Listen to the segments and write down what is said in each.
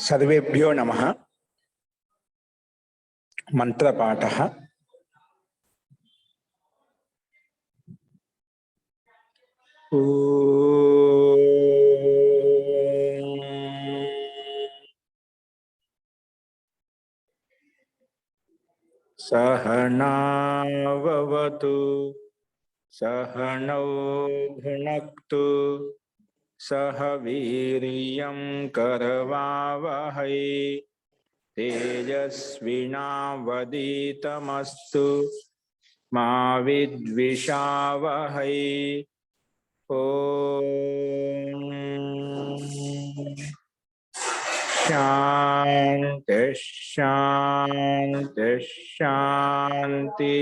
सर्वेभ्यो नमः। मंत्रपाठः। सहनाववतु सहनौ भुनक्तु सह वीर्यं करवावहै तेजस्विनावधीतमस्तु मा विद्विषावहै। ओम शांति शांति शांति।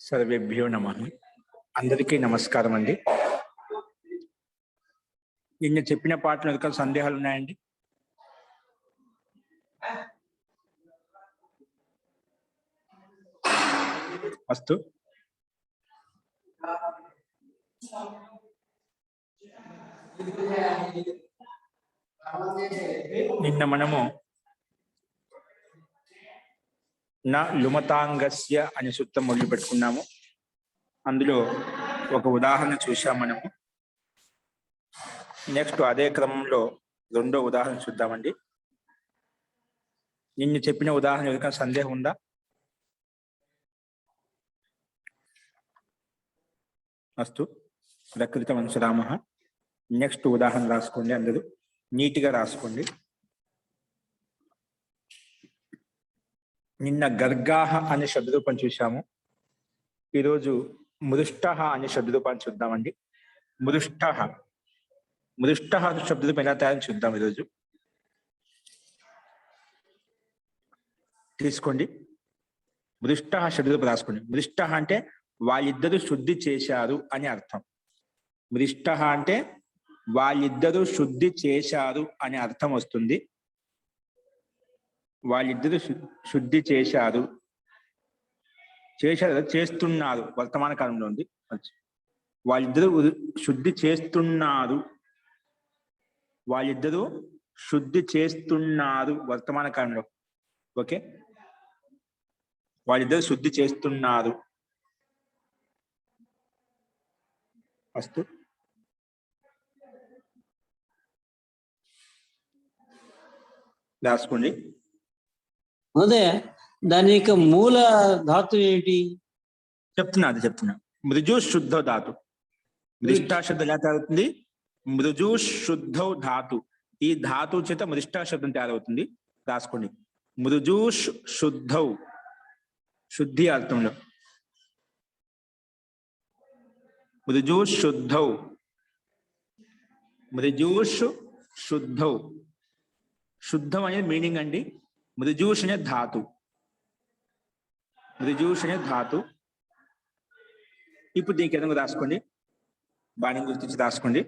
सर्वेभ्यो नमः। अंदरिकी नमस्कारम अंडी। నిన్న చెప్పిన పాటలు ఎక్కడ సందేహాలు ఉన్నాయండి? అస్తు. నిన్న మనము నా లుమతాంగస్య అనే సూత్రం మొదలు పెట్టుకున్నాము. అందులో ఒక ఉదాహరణ చూశాము మనము. నెక్స్ట్ అదే క్రమంలో రెండో ఉదాహరణ చూద్దామండి. నిన్న చెప్పిన ఉదాహరణ ఎవరికైనా సందేహం ఉందా? అస్తు. ప్రకృతం అనుసరామః. నెక్స్ట్ ఉదాహరణ రాసుకోండి, అందరూ నీట్గా రాసుకోండి. నిన్న గర్గాహ అనే శబ్దరూపం చూశాము. ఈరోజు మృష్టః అనే శబ్దరూపాన్ని చూద్దామండి. మృష్టః మృష్టః శబ్దరూపం ఎలా తయారు చూద్దాం ఈరోజు. తీసుకోండి, మృష్టః శబ్దరూపం రాసుకోండి. మృష్టః అంటే వాళ్ళిద్దరూ శుద్ధి చేశారు అని అర్థం. మృష్టః అంటే వాళ్ళిద్దరూ శుద్ధి చేశారు అనే అర్థం వస్తుంది. వాళ్ళిద్దరూ శుద్ధి చేశారు, చేస్తున్నారు, వర్తమాన కాలంలో ఉంది. వాళ్ళిద్దరూ శుద్ధి చేస్తున్నారు, వాళ్ళిద్దరూ శుద్ధి చేస్తున్నారు వర్తమాన కాలంలో. ఓకే, వాళ్ళిద్దరూ శుద్ధి చేస్తున్నారు. అస్తు. రాసుకోండి. అదే దాని యొక్క మూల ధాతు ఏంటి? చెప్తున్నా. మృజు శుద్ధ ధాతు. మృష్టా శబ్దం ఎలా తయారవుతుంది? మృజు శుద్ధ ధాతు. ఈ ధాతు చేత మృష్టా శబ్దం తయారవుతుంది. రాసుకోండి. మృజు శుద్ధ, శుద్ధి అర్థంలో. మృజు శుద్ధ, మృజు శుద్ధ. శుద్ధం అనేది మీనింగ్ అండి. మృజూష్ అనే ధాతు. మృజూష్ అనే ధాతు. ఇప్పుడు దీనికి ఏదైనా రాసుకోండి, బాణం గుర్తించి రాసుకోండి.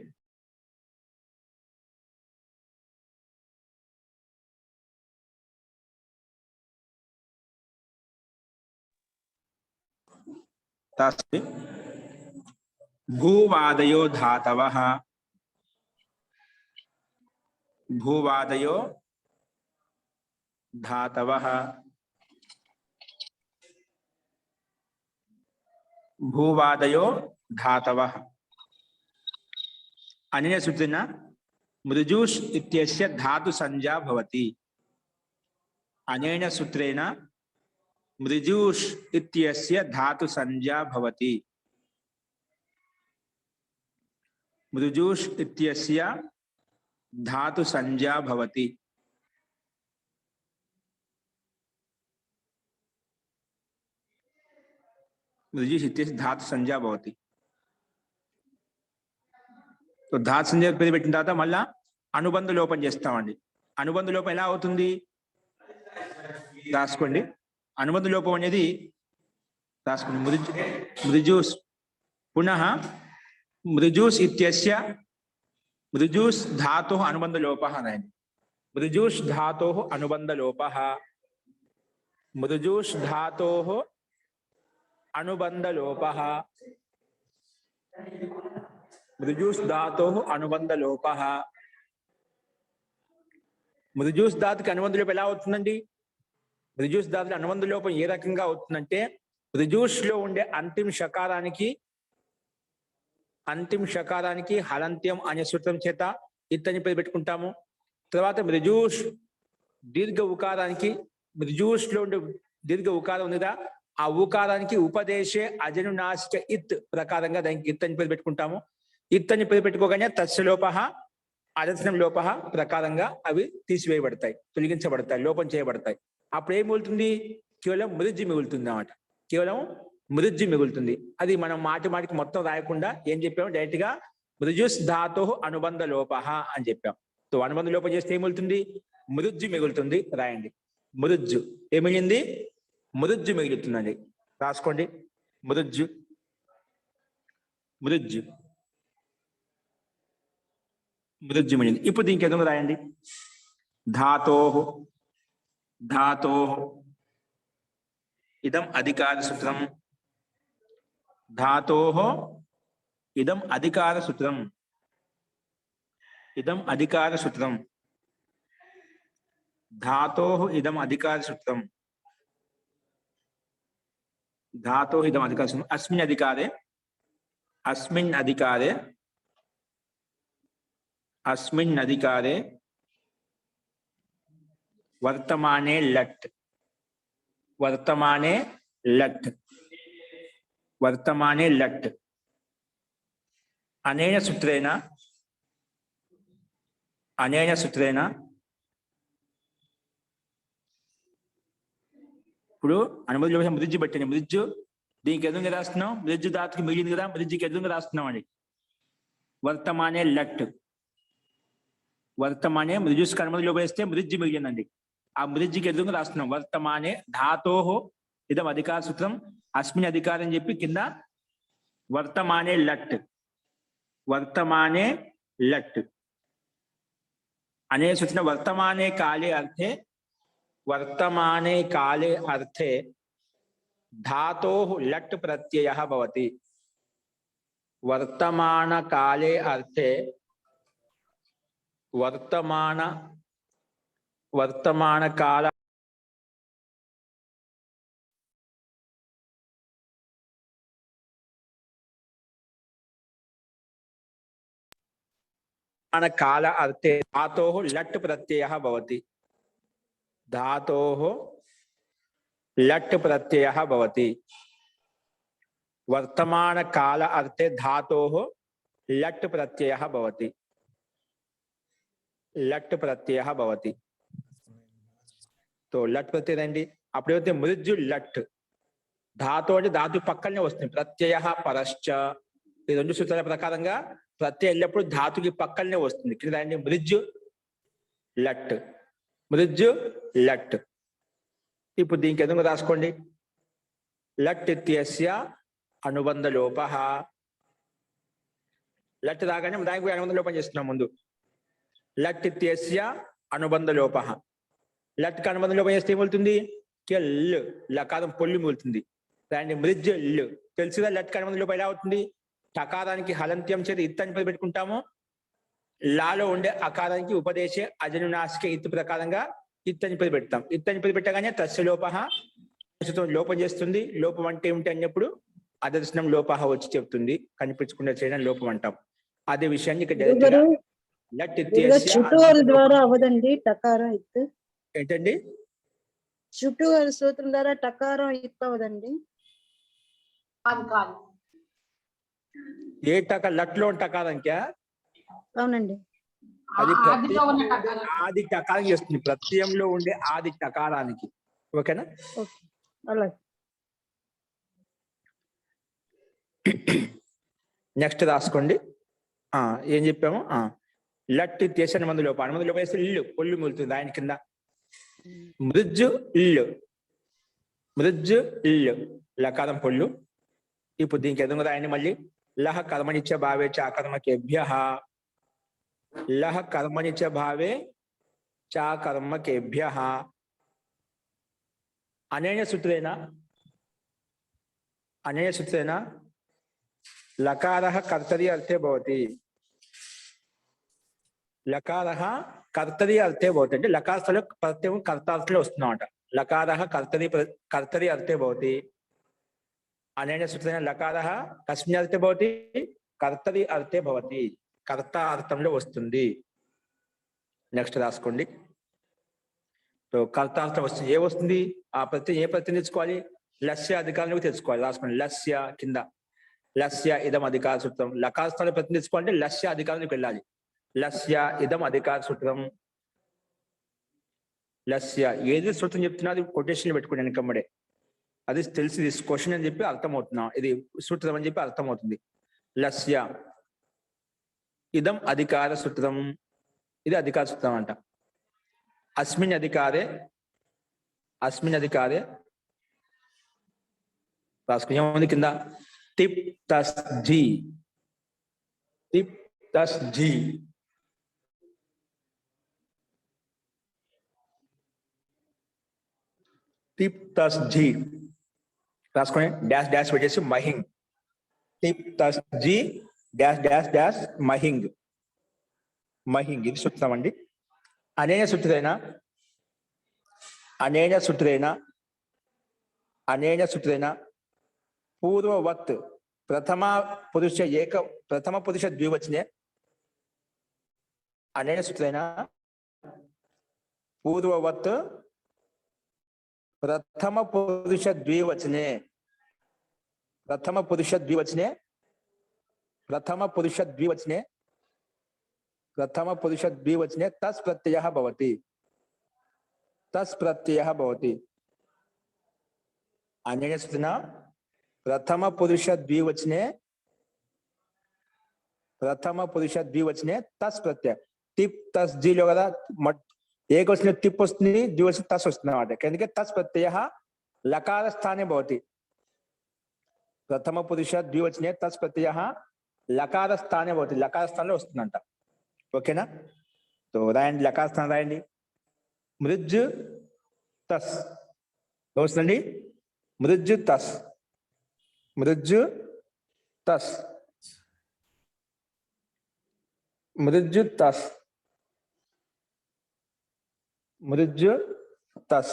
రాసుకోండి. భూవాదయో ధాతవః. భూవాదయో धातवः. भूवादयो धातवः. अनेन सूत्रेण मृजूष इत्यस्य धातु संज्ञा भवति. अनेन सूत्रेण मृजूष इत्यस्य धातु संज्ञा भवति. मृजूष इत्यस्य धातु संज्ञा भवति. मृजूष इत्यस्य धातु संज्ञा भवति. तो धातु संज्ञा పేరు పెట్టిన తర్వాత మళ్ళా అనుబంధ లోపం చేస్తామండి. అనుబంధ లోపం ఎలా అవుతుంది రాసుకోండి. అనుబంధ లోపం అనేది రాసుకోండి. మృజూస్ పునః మృజూస్ ఇత్యస్య మృజూస్ ధాతోః అనుబంధ లోపః అనండి. మృజూస్ ధాతోః అనుబంధ లోపః. మృజూస్ ధాతోః అనుబంధ లోపః. మృజుస్ ధాతో అనుబంధ లోప. మృజుస్ ధాతుకి అనుబంధ లోపం ఎలా అవుతుందండి? మృజుస్ ధాతుకి అనుబంధ లోపం ఏ రకంగా అవుతుందంటే, మృజుస్ లో ఉండే అంతిమ షకారానికి హలంత్యం అనే సూత్రం చేత ఇత్తని పేరు పెట్టుకుంటాము. తర్వాత మృజుస్ దీర్ఘ ఉకారానికి, మృజుస్ లో ఉండే దీర్ఘ ఉకారం ఉందిగా, ఆ ఉకారానికి ఉపదేశే అజనునాసిక ఇత్ ప్రకారంగా దానికి ఇత్తని పేరు పెట్టుకుంటాము. ఇత్తని పేరు పెట్టుకోగానే తస్య లోప అదర్శనం లోప ప్రకారంగా అవి తీసివేయబడతాయి, తొలగించబడతాయి, లోపం చేయబడతాయి. అప్పుడు ఏం మిగులుతుంది? కేవలం మృజ్జి మిగులుతుంది అన్నమాట. కేవలం మృజ్జి మిగులుతుంది. అది మనం మాటికి మొత్తం రాయకుండా ఏం చెప్పాము? డైరెక్ట్ గా మృజుస్ ధాతో అనుబంధ లోప అని చెప్పాం. సో అనుబంధ లోపం చేస్తే ఏం మిగులుతుంది? మృజ్జి మిగులుతుంది. రాయండి. మృజ్జు ఏమిగింది? మృజ్జు మిగులుతుందండి. రాసుకోండి. మృజ్జు మృజ్జు మృజ్జు మిగిలింది. ఇప్పుడు దీనికి ఎదురు రాయండి. ధాతో ఇదం అధికార సూత్రం. ధాతో ఇదం అధికార సూత్రం. ఇదం అధికార సూత్రం. ధాతో ఇదం అధికార సూత్రం. ధాతో ఇదం అధికార సూత్రం. అస్మిన్ అధికారే వర్తమానే లట్. అనేన సూత్రేణ ఇప్పుడు అనుమతి మృజ్జు పెట్టండి. మృజ్జు దీనికి ఎదురుగా రాస్తున్నాం. మృజ్జు ధాతుకి మిగిలింది కదా, మృజ్జుకి ఎదురుగా రాస్తున్నాం అండి. వర్తమానే లట్. వర్తమానే మృజుస్కి అనుమతి లోపేస్తే మృజ్జు మిగిలిందండి. ఆ మృజ్జుకి ఎదురుగా రాస్తున్నాం. వర్తమానే ధాతో ఇదం అధికార సూత్రం. అస్మిన్ అధికారం చెప్పి కింద వర్తమానే లట్ అనే సూచన. వర్తమానే కాలే అర్థే ధాతో లట్ ప్రత్యయ భవతి. వర్తమాన కాలే అర్థే వర్తమాన కాల కాల అర్థే ధాతో లట్ ప్రత్యయ భవతి. ధాతో లట్ ప్రత్యయ భవతి. వర్తమాన కాల అర్థే ధాతో లట్ ప్రత్యయ భవతి. తో లట్ ప్రత్యయ అండి. అప్పుడైతే మృజ్జు లట్. ధాతు అంటే ధాతు పక్కనే వస్తుంది. ప్రత్యయ పరశ్చ. ఈ రెండు సూత్రాల ప్రకారంగా ప్రత్యయ ఎల్లప్పుడు ధాతుకి పక్కనే వస్తుంది. కింద అండి మృజ్జు లట్. ఇప్పుడు దీనికి ఎదురుగా రాసుకోండి. లట్ ఇత్యస్య అనుబంధ లోప. లట్ రాగానే దానికి అనుబంధ లోపం చేస్తున్నాం ముందు. లట్ ఇత్యస్య అనుబంధ లోప. లట్కి అనుబంధ లోపం చేస్తే ఏమవుతుంది? లకారం పొల్లి మిగులుతుంది. దాన్ని మృజ్జు. తెలుసుగా లట్కి అనుబంధ లోపం ఎలా అవుతుంది? టకారానికి హలంత్యం చేత ఇత్తని పేరు పెట్టుకుంటాము. లాలో ఉండే అకారానికి ఉపదేశే అజనునాసిక ఇత్తు ప్రకారంగా ఇత్తని పేరు పెడతాం. ఇత్తని పేరు పెట్టగానే తస్య లోప లోపం చేస్తుంది. లోపం అంటే ఏమిటి అన్నప్పుడు అదర్శనం లోప వచ్చి చెప్తుంది. కనిపించకుండా చేయడం లోపం అంటాం. అదే విషయాన్ని ఇక్కడ లట్ ద్వారా అవదండి టకారం ఇత్తు. ఏంటండి? చుట్టూ సూత్రం ద్వారా టకారం ఇత్తు అవదండి. ఏ టక లట్లో టకారంకా? అవునండి. అది ఆది టకారం చేస్తుంది. ప్రత్యయంలో ఉండే ఆది టకారానికి. ఓకేనా? అలాగే. నెక్స్ట్ రాసుకోండి. ఏం చెప్పాము? లట్ చేసిన మందు లోపం. అనుమంది లోపం వేస్తే పొల్లు మిగులుతుంది. ఆయన కింద మృజ్జు లకారం పొల్లు. ఇప్పుడు దీనికి ఎదురుగా రాయండి మళ్ళీ. లహ కర్మనిచ్చ భావే చాకర్మకేభ్యః. లహ కర్మనిచ్చ భావే చాకర్మకేభ్యః. అనేన సూత్రేణ लकारः कर्तरी अर्थे भवति लकारः कर्तरी अर्थे भवति అంటే లకారస్థల ప్రత్యయం కర్తార్థంలో వస్తుందన్నమాట లకారः कर्तरी अर्थे भवति అనేన సూత్రేణ లకారः కస్మిన్ అర్థే భవతి कर्तरी अर्थे भवति కర్త అర్థంలో వస్తుంది నెక్స్ట్ రాసుకోండి तो కర్త అర్థం వస్తుంది ఏ వస్తుంది ఆ ప్రత్యయం ఏ ప్రత్యయం తెచ్చుకోవాలి లస్య అధికారంలోకి తెచ్చుకోవాలి రాసుకోండి లస్య కింద లస్య ఇదం అధికార సూత్రం లకార స్థానంలో ప్రత్యయం తెచ్చుకోవాలంటే లస్య అధికారంలోకి వెళ్ళాలి లస్య ఇదం అధికార సూత్రం లస్య ఏది సూత్రం చెప్తున్నా అది కొటేషన్ పెట్టుకోండి వెనకమ్మడే అది తెలిసి క్వశ్చన్ అని చెప్పి అర్థమవుతున్నా ఇది సూత్రం అని చెప్పి అర్థమవుతుంది లస్య ఇదం అధికార సూత్రం ఇది అధికార సూత్రం అంట అస్మిన్ అధికారే రాసుకుని ఏముంది కింద టిప్ తస్ జీ టిప్ తస్ జీ రాసుకుని డాష్ డాష్ పెట్టేసి మహింగ్ టిప్ తస్ జీ డాష్ డాష్ డాష్ మహింగ్ ఇది సూత్రం అండి అనేన సూత్రేణ పూర్వవత్ ప్రథమ పురుష ద్వివచనే అనేన సూత్రేణ పూర్వవత్ प्रथम पुरुष द्विवचने तस् प्रत्ययः भवति अनेन सूत्रेण प्रथम पुरुष द्विवचने तस् प्रत्यय टिप तस् जी లో కదా एक वचने टिप वस्तुंदी द्विवचने तस् वस्तुंदన్నమాట ఎందుకంటే तस् प्रत्ययः लकार स्थाने भवति प्रथम पुरुष द्विवचने तस् प्रत्ययः लकार स्थाने भवति लकार स्थाने वस्तुंదంట ఓకేనా तो రాయండి లకార స్థానం రాయండి మృజ్ తస్ వస్తుందండి మృజ్ తస్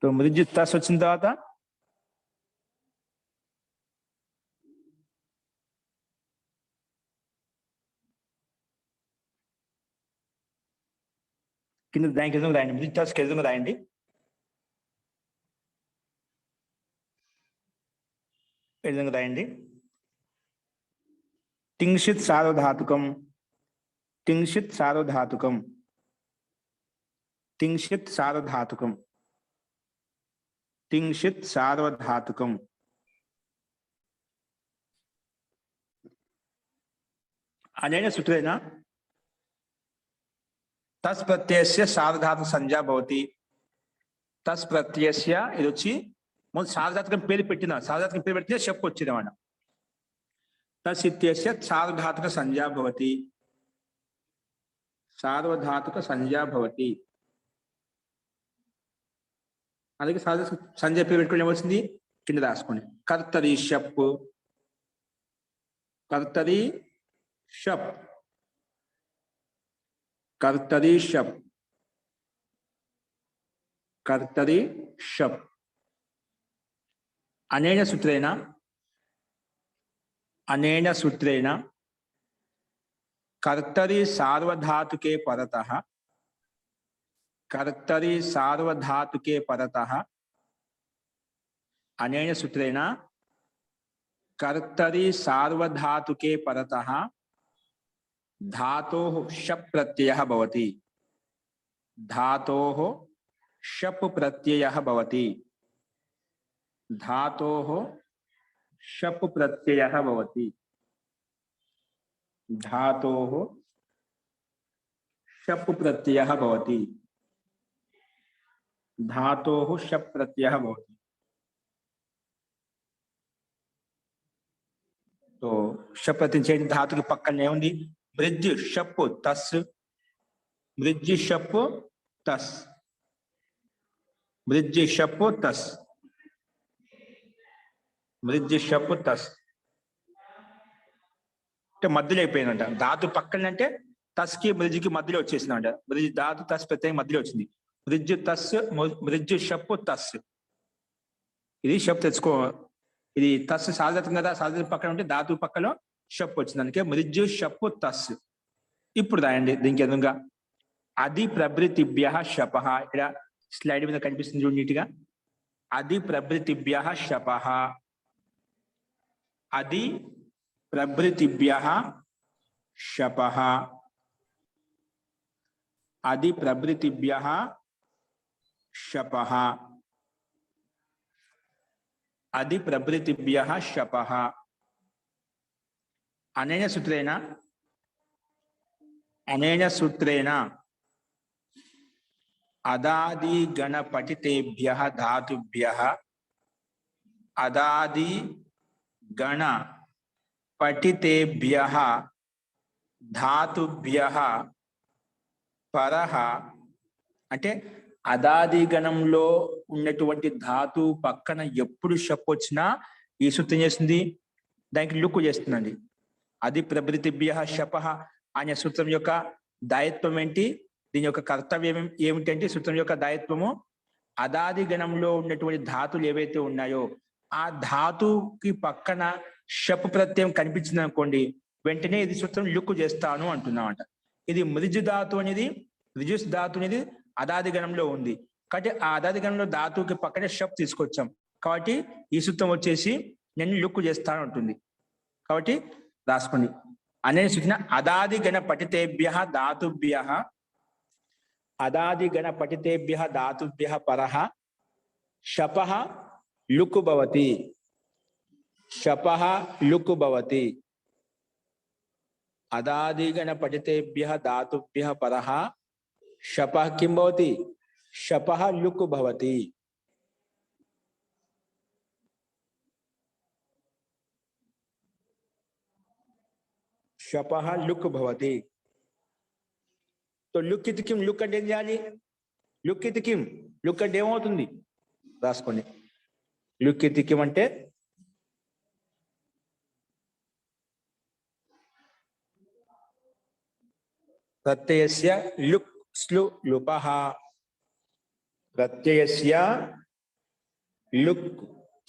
तो మృజ్ తస్ వచ్చిన తర్వాత కింద దానికి ఎదురు రాయండి మృజ్ తస్ ఎదురు రాయండి టింక్షిత్ సార్వధాతుకం అనేన సూత్రేణ तस् प्रत्ययस्य सार्वधातुक संज्ञा भवति तस् प्रत्ययस्य ఇది వచ్చి మొదలు సార్వధాతుకం పేరు పెట్టిన చెప్పు వచ్చిందన్నమాట तस् इत्यस्य सार्वधातुक संज्ञा भवति అందుకే సార్వధాతుక సంజ్ఞ పేరు పెట్టుకుని ఏమొచ్చింది కింద రాసుకోండి కర్తరి शप अनेन सूत्रेण कर्तरि सार्वधातुके परतः अनेन सूत्रेण कर्तरि सार्वधातुके परतः धातोः शप् प्रत्ययः भवति धातोः शप् प्रत्ययः भवति धातोः शप् प्रत्ययः भवति धातोः शप् प्रत्ययः भवति धातोः शप् प्रत्ययः भवति तो शप् प्रत्यय చేయండి धातु పక్కనే ఉంది मृज शप तस् मृज शप तस् మృజ్ షప్ తస్ అంటే మధ్యలో అయిపోయిందంట. ధాతు పక్కన అంటే తస్కి మృజ్కి మధ్యలో వచ్చేసిందంట. మృజ్ ధాతు తస్ ప్రత్యయం మధ్యలో వచ్చింది. మృజ్ తస్ మృజ్ షప్ తస్. ఇది షప్ తెచ్చుకో. ఇది తస్ సాధారణం కదా, సాధారణ పక్కన ఉంటే ధాతు పక్కలో షప్ వచ్చింది, అందుకే మృజ్ షప్ తస్. ఇప్పుడు రాయండి దీనికి ఎదురుగా అది ప్రభృతిభ్య శపః. ఇక్కడ స్లైడ్ మీద కనిపిస్తుంది చూడు నీట్గా. అది ప్రభృతిభ్య శపః. అది ప్రభృతిభ్య శపః. అది ప్రభృతిభ్య శపః. అది ప్రభృతిభ్య శపః. అనేన సూత్రేణ అదాది గణ పఠితేభ్య ధాతుభ్య అదాది గణ పఠితేభ్య ధాతుభ్య పరః. అంటే అదాది గణంలో ఉన్నటువంటి ధాతు పక్కన ఎప్పుడు షప్ వచ్చినా ఈ సూత్రం చేస్తుంది, దానికి లుక్కు చేస్తుందండి. అది ప్రభృతిభ్య శపః అనే సూత్రం యొక్క దాయత్వం ఏంటి, దీని యొక్క కర్తవ్యం ఏమిటంటే, సూత్రం యొక్క దాయత్వము అదాది గణంలో ఉన్నటువంటి ధాతులు ఏవైతే ఉన్నాయో ఆ ధాతుకి పక్కన షప్ ప్రత్యయం కనిపించింది అనుకోండి, వెంటనే ఇది సూత్రం లుక్కు చేస్తాను అంటున్నామంట. ఇది మృజు ధాతు అనేది, మృజుస్ ధాతు అనేది అదాది గణంలో ఉంది కాబట్టి ఆ అదాది గణంలో ధాతుకి పక్కనే షప్ తీసుకొచ్చాం కాబట్టి ఈ సూత్రం వచ్చేసి నేను లుక్కు చేస్తాను అంటుంది. కాబట్టి రాసుకోండి. అనే సూచన అదాది గణ పఠితేభ్య ధాతుభ్య అదాది గణ పఠితేభ్య ధాతుభ్య పరః శపః లుక్ భవతి. శపః లుక్ భవతి. అదాది గణ పఠితేభ్య ధాతుభ్య పరః శపః కిం భవతి, శపః లుక్ భవతి. శపః లుక్ భవతి. तो లుక్ ఇత్ కిం, లుక్ అంటే ఏం చేయాలి, లుక్ ఇత్ కిం, లుక్ అంటే ఏమవుతుంది రాసుకోండి. లుక్ ఇత్ కిం అంటే ప్రత్యయస్య లుక్ స్లు లుపః. ప్రత్యయస్య లుక్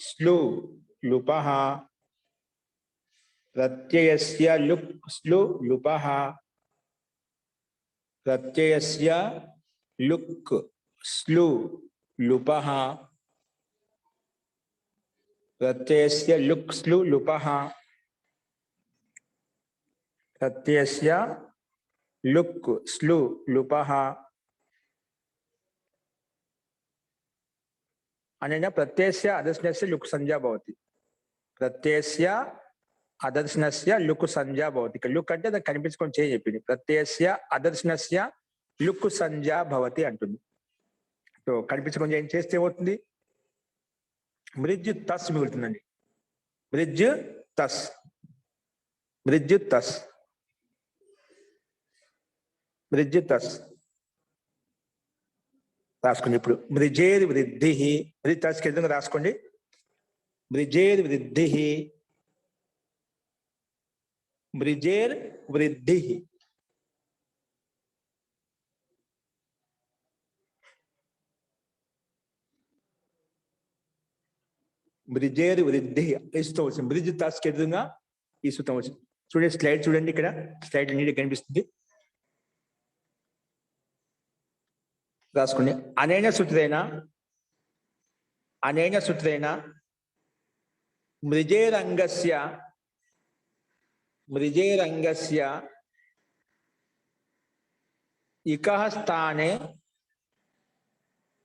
స్లు లుపః. ప్రత్యయస్య లుక్ స్లు లుపః. ప్రత్యయస్య లుక్ స్లు లుపః. ప్రత్యయస్య లుక్ స్లు లుపః. ప్రత్యయస్య లుక్ స్లు లుపః అనేన ప్రత్యయస్య అదర్శనస్య లుక్ సంజ్ఞా భవతి. ప్రత్యయస్య అదర్శనస్య లుక్ సంజ్ఞా భవతి. లుక్ అంటే దానికి కనిపించుకొని చేయి చెప్పింది. ప్రత్యయస్య అదర్శనస్య లుక్ సంజ్ఞా భవతి అంటుంది. సో కనిపించుకొని ఏం చేస్తే ఏమవుతుంది, మృజ్ తస్ మిగులుతుందండి. మృజ్ తస్, మృజ్ తస్, మృజ్ తస్ రాసుకోండి. ఇప్పుడు మృజేర్ వృద్ధి, మృజ్ తస్ కింద రాసుకోండి. మృజేర్ వృద్ధి, మృజేర్ వృద్ధి. మృజేర్ వృద్ధి ఈ సూత్రం వచ్చింది. మృజ్ తస్ కి ఎదురుగా ఈ సూత్రం వచ్చింది. చూడండి స్లైడ్ చూడండి, ఇక్కడ స్లైడ్ నీట్గా కనిపిస్తుంది, రాసుకోండి. అనేన సూత్రేణ, అనేన సూత్రేణ మృజేరంగస్య, మృజేరంగస్య ఇకః స్థానే,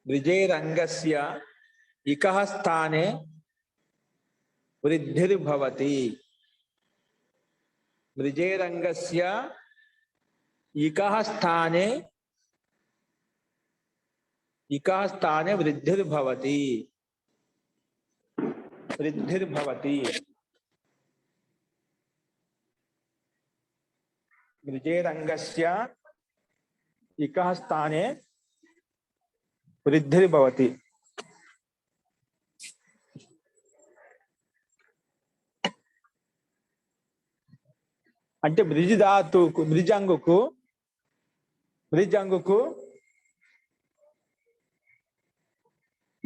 మృజేరంగస్య ఇకః స్థానే వృద్ధిర్భవతి. మృజేరంగస్య ఇకః స్థానే, ఇకః స్థానే వృద్ధిర్భవతి. వృద్ధిర్భవతి. మృజేరంగస్య ఇకః స్థానే వృద్ధిర్భవతి. అంటే మృజిధాతుకు మృజంగుకు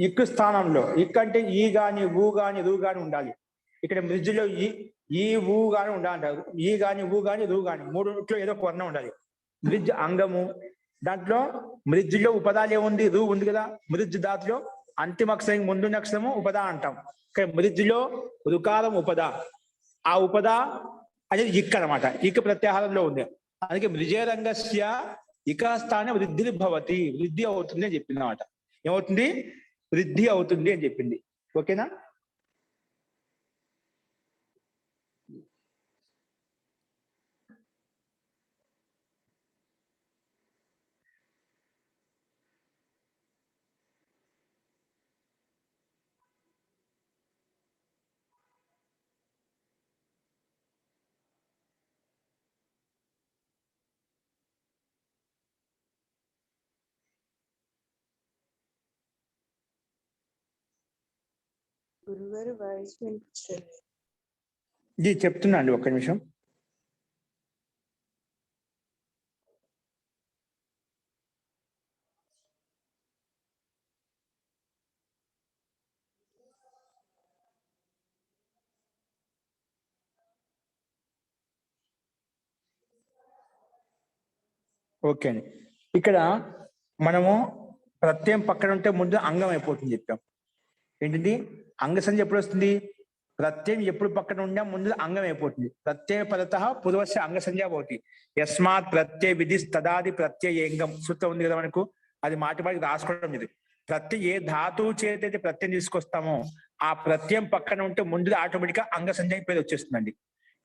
ఇక్కు స్థానంలో ఇక్ అంటే ఈ గాని ఊ గాని రూ గాని ఉండాలి. ఇక్కడ మృజులో ఈ ఊ గాని ఉండాలంటారు. ఈ గాని ఊ గాని రూ గాని మూడుట్లో ఏదో ఒక వర్ణం ఉండాలి. మృజ్ అంగము దాంట్లో మృజ్జులో ఉపదాలు ఏముంది? రూ ఉంది కదా. మృజ్ దాంట్లో అంతిమ అక్షరం ముందు అక్షరము ఉపదా అంటాం. ఇక్కడ మృజ్జులో రుకారం ఉపదా. ఆ ఉపదా అనేది ఇక్ అనమాట. ఇక్ ప్రత్యాహారంలో ఉంది. అందుకే మృజేరంగస్య ఇక స్థాన వృద్ధి భవతి, వృద్ధి అవుతుంది అని చెప్పింది అనమాట. ఏమవుతుంది? వృద్ధి అవుతుంది అని చెప్పింది. ఓకేనా? గురుగారు వాయిస్ వినిపించలేదు. ఇది చెప్తున్నా అండి, ఒక్క నిమిషం. ఓకే అండి. ఇక్కడ మనము ప్రత్యయం పక్కన ఉంటే ముందు అంగం అయిపోతుంది చెప్పాం. ఏంటిది? అంగ సంధి ఎప్పుడు వస్తుంది? ప్రత్యయం ఎప్పుడు పక్కన ఉండే ముందు అంగం అయిపోతుంది. ప్రత్యయ పదత పూర్వస్య అంగ సంధ్యా భవతి. యస్మాత్ ప్రత్యయ విధి తదాది ప్రత్యయంగం సూత్రం ఉంది కదా మనకు. అది మాటి మాటికి రాసుకోవడం. ఇది ప్రత్యయం ఏ ధాతువు చేతైతే ప్రత్యయం తీసుకొస్తామో ఆ ప్రత్యయం పక్కన ఉంటే ముందు ఆటోమేటిక్ గా అంగ సంధ్య పేరు వచ్చేస్తుందండి.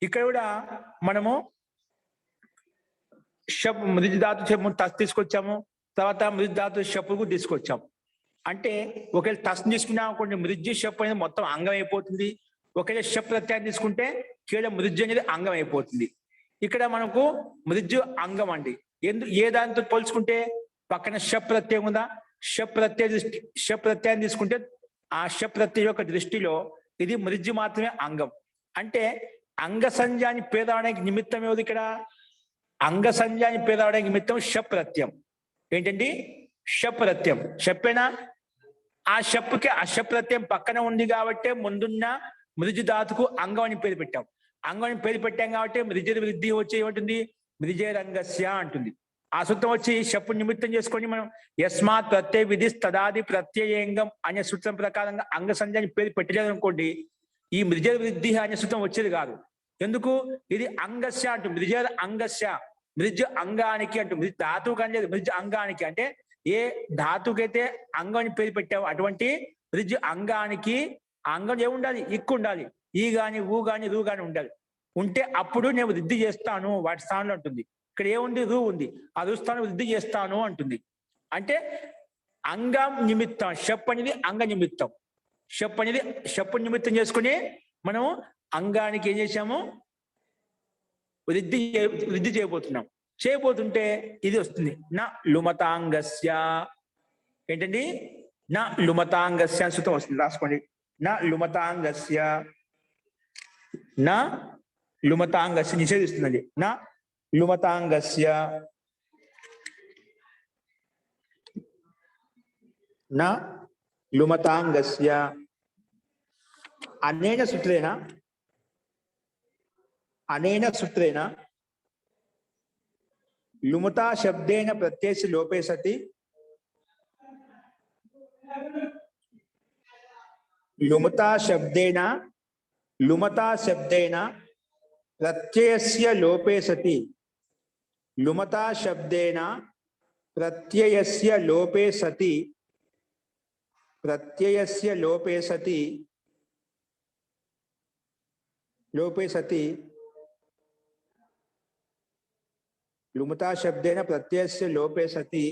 ఇక్కడ కూడా మనము షప్ మృది ధాతు తస్ తీసుకొచ్చాము, తర్వాత మృది ధాతు షప్పుకు తీసుకొచ్చాము. అంటే ఒకవేళ తస్ తీసుకున్నా కొన్ని మృజ్జు షప్ అనేది మొత్తం అంగం అయిపోతుంది. ఒకవేళ షప్ ప్రత్యయం తీసుకుంటే కేవలం మృజ్జు అనేది అంగం అయిపోతుంది. ఇక్కడ మనకు మృజ్జు అంగం అండి. ఏ దానితో పోల్చుకుంటే పక్కన షప్ ప్రత్యయం ఉందా? షప్ ప్రత్యయం తీసుకుంటే ఆ షప్ ప్రత్యయం యొక్క దృష్టిలో ఇది మృజ్జు మాత్రమే అంగం. అంటే అంగ సంజ్ఞాన్ని పేదవడానికి నిమిత్తం ఏది? ఇక్కడ అంగ సంజ్ఞాన్ని పేదవడానికి నిమిత్తం షప్ ప్రత్యయం. ఏంటండి? షప్ ప్రత్యయం. షప్పేనా? ఆ షప్పుకి ఆ షప్ ప్రత్యయం పక్కన ఉంది కాబట్టి ముందున్న మృజు ధాతుకు అంగం అని పేరు పెట్టాం. అంగం అని పేరు పెట్టాం కాబట్టి మృజ వృద్ధి వచ్చి ఏమంటుంది? మృజేరంగస్య అంటుంది. ఆ సూత్రం వచ్చి షప్పు నిమిత్తం చేసుకొని మనం యస్మాత్ ప్రత్యయ విధి తదాది ప్రత్యయంగం అనే సూత్రం ప్రకారంగా అంగ సంజ్ఞాన్ని పేరు పెట్టలేదు అనుకోండి, ఈ మృజ వృద్ధి అనే సూత్రం వచ్చేది కాదు. ఎందుకు? ఇది అంగస్య అంటుంది. మృజ అంగస్య, మృజ్ అంగానికి అంటుంది. మృజ్ ధాతువు కానీ లేదు, మృజ్ అంగానికి. అంటే ఏ ధాతుకైతే అంగం అని పేరు పెట్టావు అటువంటి మృజ్ అంగానికి అంగం ఏముండాలి? ఇక్కు ఉండాలి. ఈ గాని ఊ గాని రూ గాని ఉండాలి. ఉంటే అప్పుడు నేను వృద్ధి చేస్తాను వాటి స్థానంలో ఉంటుంది. ఇక్కడ ఏముంది? రూ ఉంది. ఆ రూ స్థానం వృద్ధి చేస్తాను అంటుంది. అంటే అంగం నిమిత్తం. షప్ అనేది అంగ నిమిత్తం. షప్పు నిమిత్తం చేసుకుని మనం అంగానికి ఏం చేసాము? వృద్ధి చేయబోతుంటే ఇది వస్తుంది. నా లుమతాంగస్య. ఏంటండి? నా లుమతాంగస్య అని సూత్రం వస్తుంది. రాసుకోండి. నా లుమతాంగస్య. నా లుమతాంగస్య నిషేధిస్తుందండి. నా లుమతాంగస్య. నా లుమతాంగస్య అనేన సూత్రేణ లుమతా శబ్దేన ప్రత్యయస్య లోపే సతి లుమతా శబ్దేన ప్రత్యయస్య లోపే సతి లుమతా శబ్దేన ప్రత్యయస్య లోపే సతి లుమతా శబ్దేన ప్రత్యయస్య లోపే సతి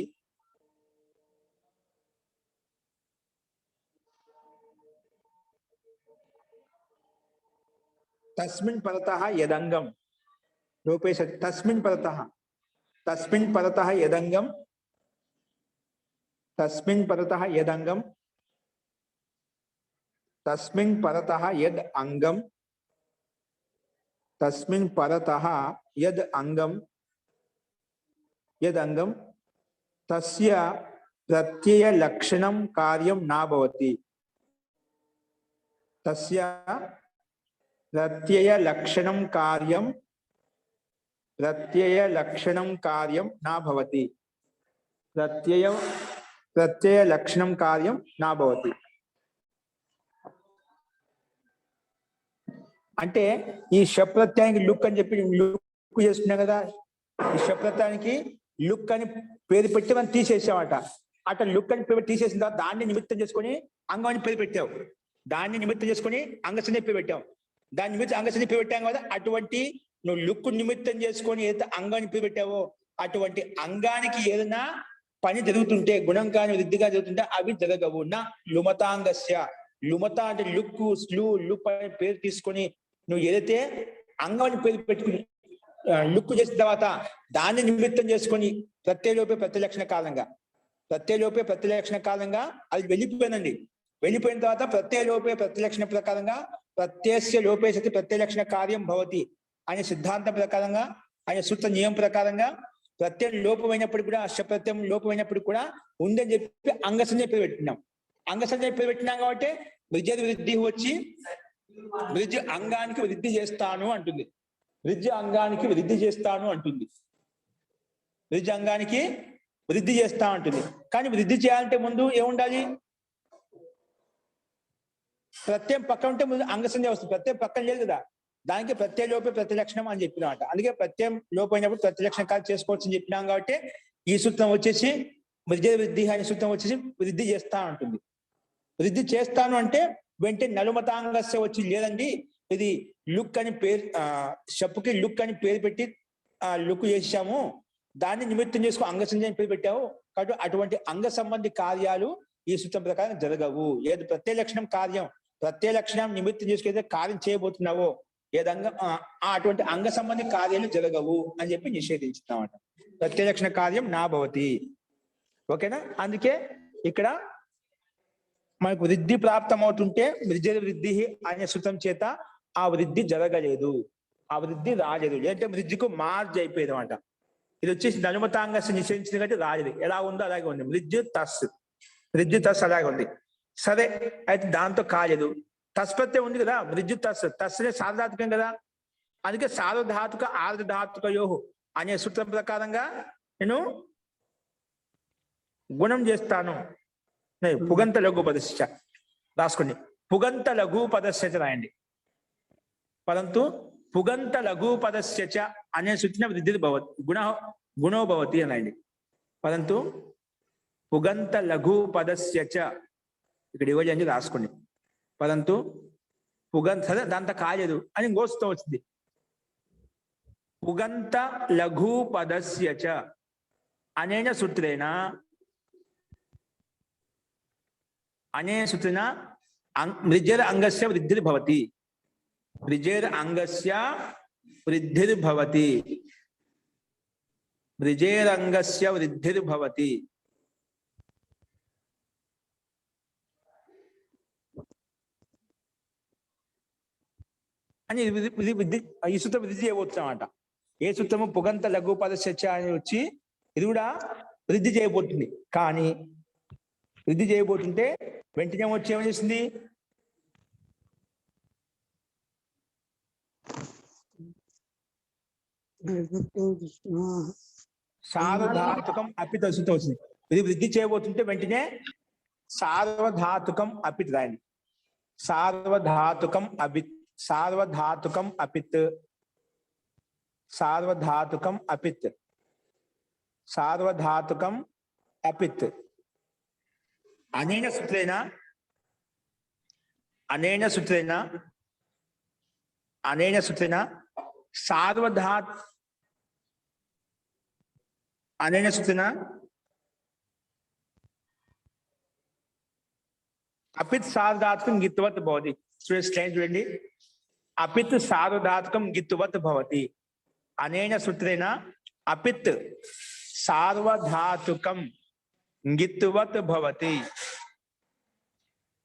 తస్మిన్ పరతః యదంగం లోపే సతి. తస్మిన్ పరతః యదంగం తస్మిన్ పరతః యద్ అంగం यद अंगम तस्य प्रत्यय लक्षणं कार्यं न भवति। तस्य प्रत्यय लक्षणं कार्यं न भवति। प्रत्यय लक्षणं कार्यं न भवति అంటే ఈ శప్రత్యానికి లుక్ అని చెప్పి లుక్ చేస్తున్నాం కదా, ఈ శప్రత్యానికి లుక్ అని పేరు పెట్టి మనం తీసేసామట. అట్లా లుక్ అని పేరు తీసేసిన తర్వాత దాన్ని నిమిత్తం చేసుకొని అంగం అని పేరు పెట్టావు, దాన్ని నిమిత్తం చేసుకొని అంగసని పేరు పెట్టావు, దాని నిమిత్తం అంగసని పేరు పెట్టాం కదా. అటువంటి నువ్వు లుక్ నిమిత్తం చేసుకొని ఏదైతే అంగాన్ని పేరు పెట్టావో అటువంటి అంగానికి ఏదైనా పని జరుగుతుంటే, గుణం కానీ వృద్ధిగా జరుగుతుంటే అవి జరగవు. నా లుమతాంగస్య, లుమత అంటే లుక్, లుక్ అనే పేరు తీసుకొని నువ్వు ఏదైతే అంగాన్ని పేరు పెట్టుకుని లుక్ చేసిన తర్వాత దాన్ని నిమిత్తం చేసుకొని ప్రత్యయలోపే ప్రత్యలక్షణ కాలంగా అది వెళ్ళిపోయిందండి. వెళ్ళిపోయిన తర్వాత ప్రత్యయలోపే ప్రత్యలక్షణ ప్రకారంగా ప్రత్యస్య లోపే సతి ప్రత్యలక్షణ కార్యం భవతి అనే సిద్ధాంతం ప్రకారంగా, అనే సూత్ర నియమం ప్రకారంగా ప్రత్యయం లోపమైనప్పుడు కూడా, అష్టప్రత్యయం లోపమైనప్పుడు కూడా ఉందని చెప్పి అంగసంజ పేరు పెట్టినాం. అంగసంజ పేరు పెట్టినాం కాబట్టి వృద్ధి వచ్చి వృద్ధి అంగానికి వృద్ధి చేస్తాను అంటుంది. వృద్ధి అంగానికి వృద్ధి చేస్తాను అంటుంది. వృద్ధి అంగానికి వృద్ధి చేస్తా ఉంటుంది. కానీ వృద్ధి చేయాలంటే ముందు ఏముండాలి? ప్రత్యయం పక్కన ఉంటే ముందు అంగసంజ వస్తుంది. ప్రత్యయం పక్కన లేదు కదా, దానికి ప్రత్యయ లోపే ప్రతిలక్షణం అని చెప్పినమాట. అందుకే ప్రత్యయం లోపైనప్పుడు ప్రతిలక్షణ కాదు చేసుకోవచ్చు అని చెప్పినాం కాబట్టి ఈ సూత్రం వచ్చేసి వృద్ధి అనే సూత్రం వచ్చేసి వృద్ధి చేస్తా ఉంటుంది. వృద్ధి చేస్తాను అంటే వెంటనే నలుమతాంగస్య వచ్చి లేదండి, ఇది లుక్ అని పేరు, షప్పుకి లుక్ అని పేరు పెట్టి లుక్ చేసాము, దాన్ని నిమిత్తం చేసుకుని అంగసంజ అని పేరు పెట్టావు కాబట్టి అటువంటి అంగ సంబంధి కార్యాలు ఈ సూత్రం ప్రకారం జరగవు. ఏది ప్రత్యయ లక్షణం కార్యం, ప్రత్యయ లక్షణం నిమిత్తం చేసుకుని కార్యం చేయబోతున్నావో ఏదంగా అటువంటి అంగ సంబంధి కార్యాలు జరగవు అని చెప్పి నిషేధించుతామట. ప్రత్యయ లక్షణ కార్యం నా భవతి. ఓకేనా? అందుకే ఇక్కడ మనకు వృద్ధి ప్రాప్తం అవుతుంటే వృద్ధి అనే సూత్రం చేత ఆ వృద్ధి జరగలేదు, ఆ వృద్ధి రాలేదు. లేదంటే వృద్ధికు మార్జ్ అయిపోయేది అనమాట. ఇది వచ్చేసి నలుమతాంగస్య నిషేధించింది కాబట్టి రాలేదు. ఎలా ఉందో అలాగే ఉంది. వృద్ధి తస్ అలాగే ఉంది. సరే, అయితే దాంతో కాలేదు. తస్పత్తే ఉంది కదా, వృద్ధి తస్సనే సార్వధాతుకం కదా. అందుకే సార్వధాతుక ఆర్ధధాతుకయోహు అనే సూత్రం ప్రకారంగా నేను గుణం చేస్తాను. పుగంత లఘు పదస్య రాసుకోండి. పుగంత లఘు పదస్య రాయండి. పరంతు పుగంత లఘు పదస్య అనే సూచన వృద్ధి భవతి, గుణో భవతి అనండి. పరంతు పుగంత లఘు పదస్య ఇక్కడ ఇవ్వండి అని రాసుకోండి. పరంతు పుగంత దాంతో కాలేదు అని గోస్తూ వచ్చింది. పుగంత లఘు పదస్య అనేన సూత్రేణ వృద్ధేర్ అంగస్య వృద్ధిర్భవతి. వృద్ధేర్ అంగస్య వృద్ధిర్భవతి. వృద్ధేరంగస్య వృద్ధిర్భవతి. అని ఈ సూత్రం వృద్ధి చేయబోతున్నమాట. ఏ సూత్రము? పుగంత లఘు పదస్య అని వచ్చి ఇది కూడా వృద్ధి చేయబోతుంది. కానీ వృద్ధి చేయబోతుంటే వెంటనే వచ్చి ఏమని చేసింది? సార్వధాతుకం అపిత్ సూత్రం వచ్చింది. ఇది వృద్ధి చేయబోతుంటే వెంటనే సార్వధాతుకం అపిత్ రాయండి. సార్వధాతుకం అపిత్, సార్వధాతుకం అపిత్, సార్వధాతుకం అపిత్, సార్వధాతుకం అపిత్. అనేన సూత్రేణ సార్వధాత్ అనేన సూత్రేణ అపిత్ సార్వధాతుకం గిత్వత్ భవతి. చూడండి, అపిత్ సార్వధాతుకం గిత్వత్ భవతి. అనేన సూత్రేణ అపిత్ సార్వధాతుకం గిత్వత్ భవతి.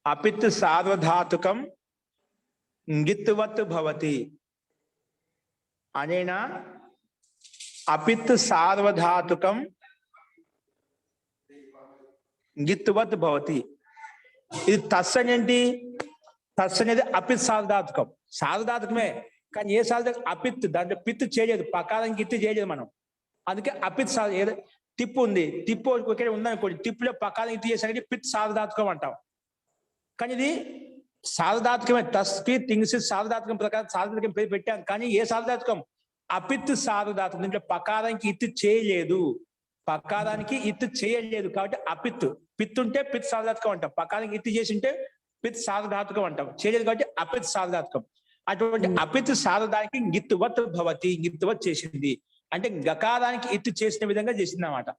అపిత్ సార్వధాతుకం గిత్వత్ భవతి. అనేన అపిత్ సార్వధాతుకం గిత్వత్ భవతి. ఇది తస్ అని ఏంటి? తస్ అనేది అపిత్ సార్వధాతుకం, సార్వధాతుకమే కానీ ఏ సార్వధాతుకం? అపిత్, దాంట్లో పిత్ చేయలేదు, పకారం గిత్తు చేయలేదు మనం, అందుకే అపిత్ తిప్పు ఉంది, తిప్పు ఒకే ఉందనుకోండి, తిప్పులో పకారం గిత్తు చేసానికి పిత్ సార్వధాతుకం అంటాం. కానీ ఇది సార్వధాతుకమే, తస్కి థింగ్స్ సార్వధాతుకం ప్రకారం సార్వధాతుకం పేరు పెట్టాం, కానీ ఏ సార్వధాతుకం? అపిత్ సార్వధాతుకం. దీంట్లో పకారానికి ఇత్తు చేయలేదు, పకారానికి ఇత్తు చేయలేదు కాబట్టి అపిత్. పిత్ ఉంటే పిత్ సార్వధాతుకం అంటాం, పకారానికి ఇత్తు చేసి ఉంటే పిత్ సార్వధాతుకం అంటాం, చేయలేదు కాబట్టి అపిత్ సార్వధాతుకం. అటువంటి అపిత్ సార్వధానికి గిత్తువత్ భవతి, గిత్తువత్ చేసింది అంటే గకారానికి ఇత్తు చేసిన విధంగా చేసింది అన్నమాట.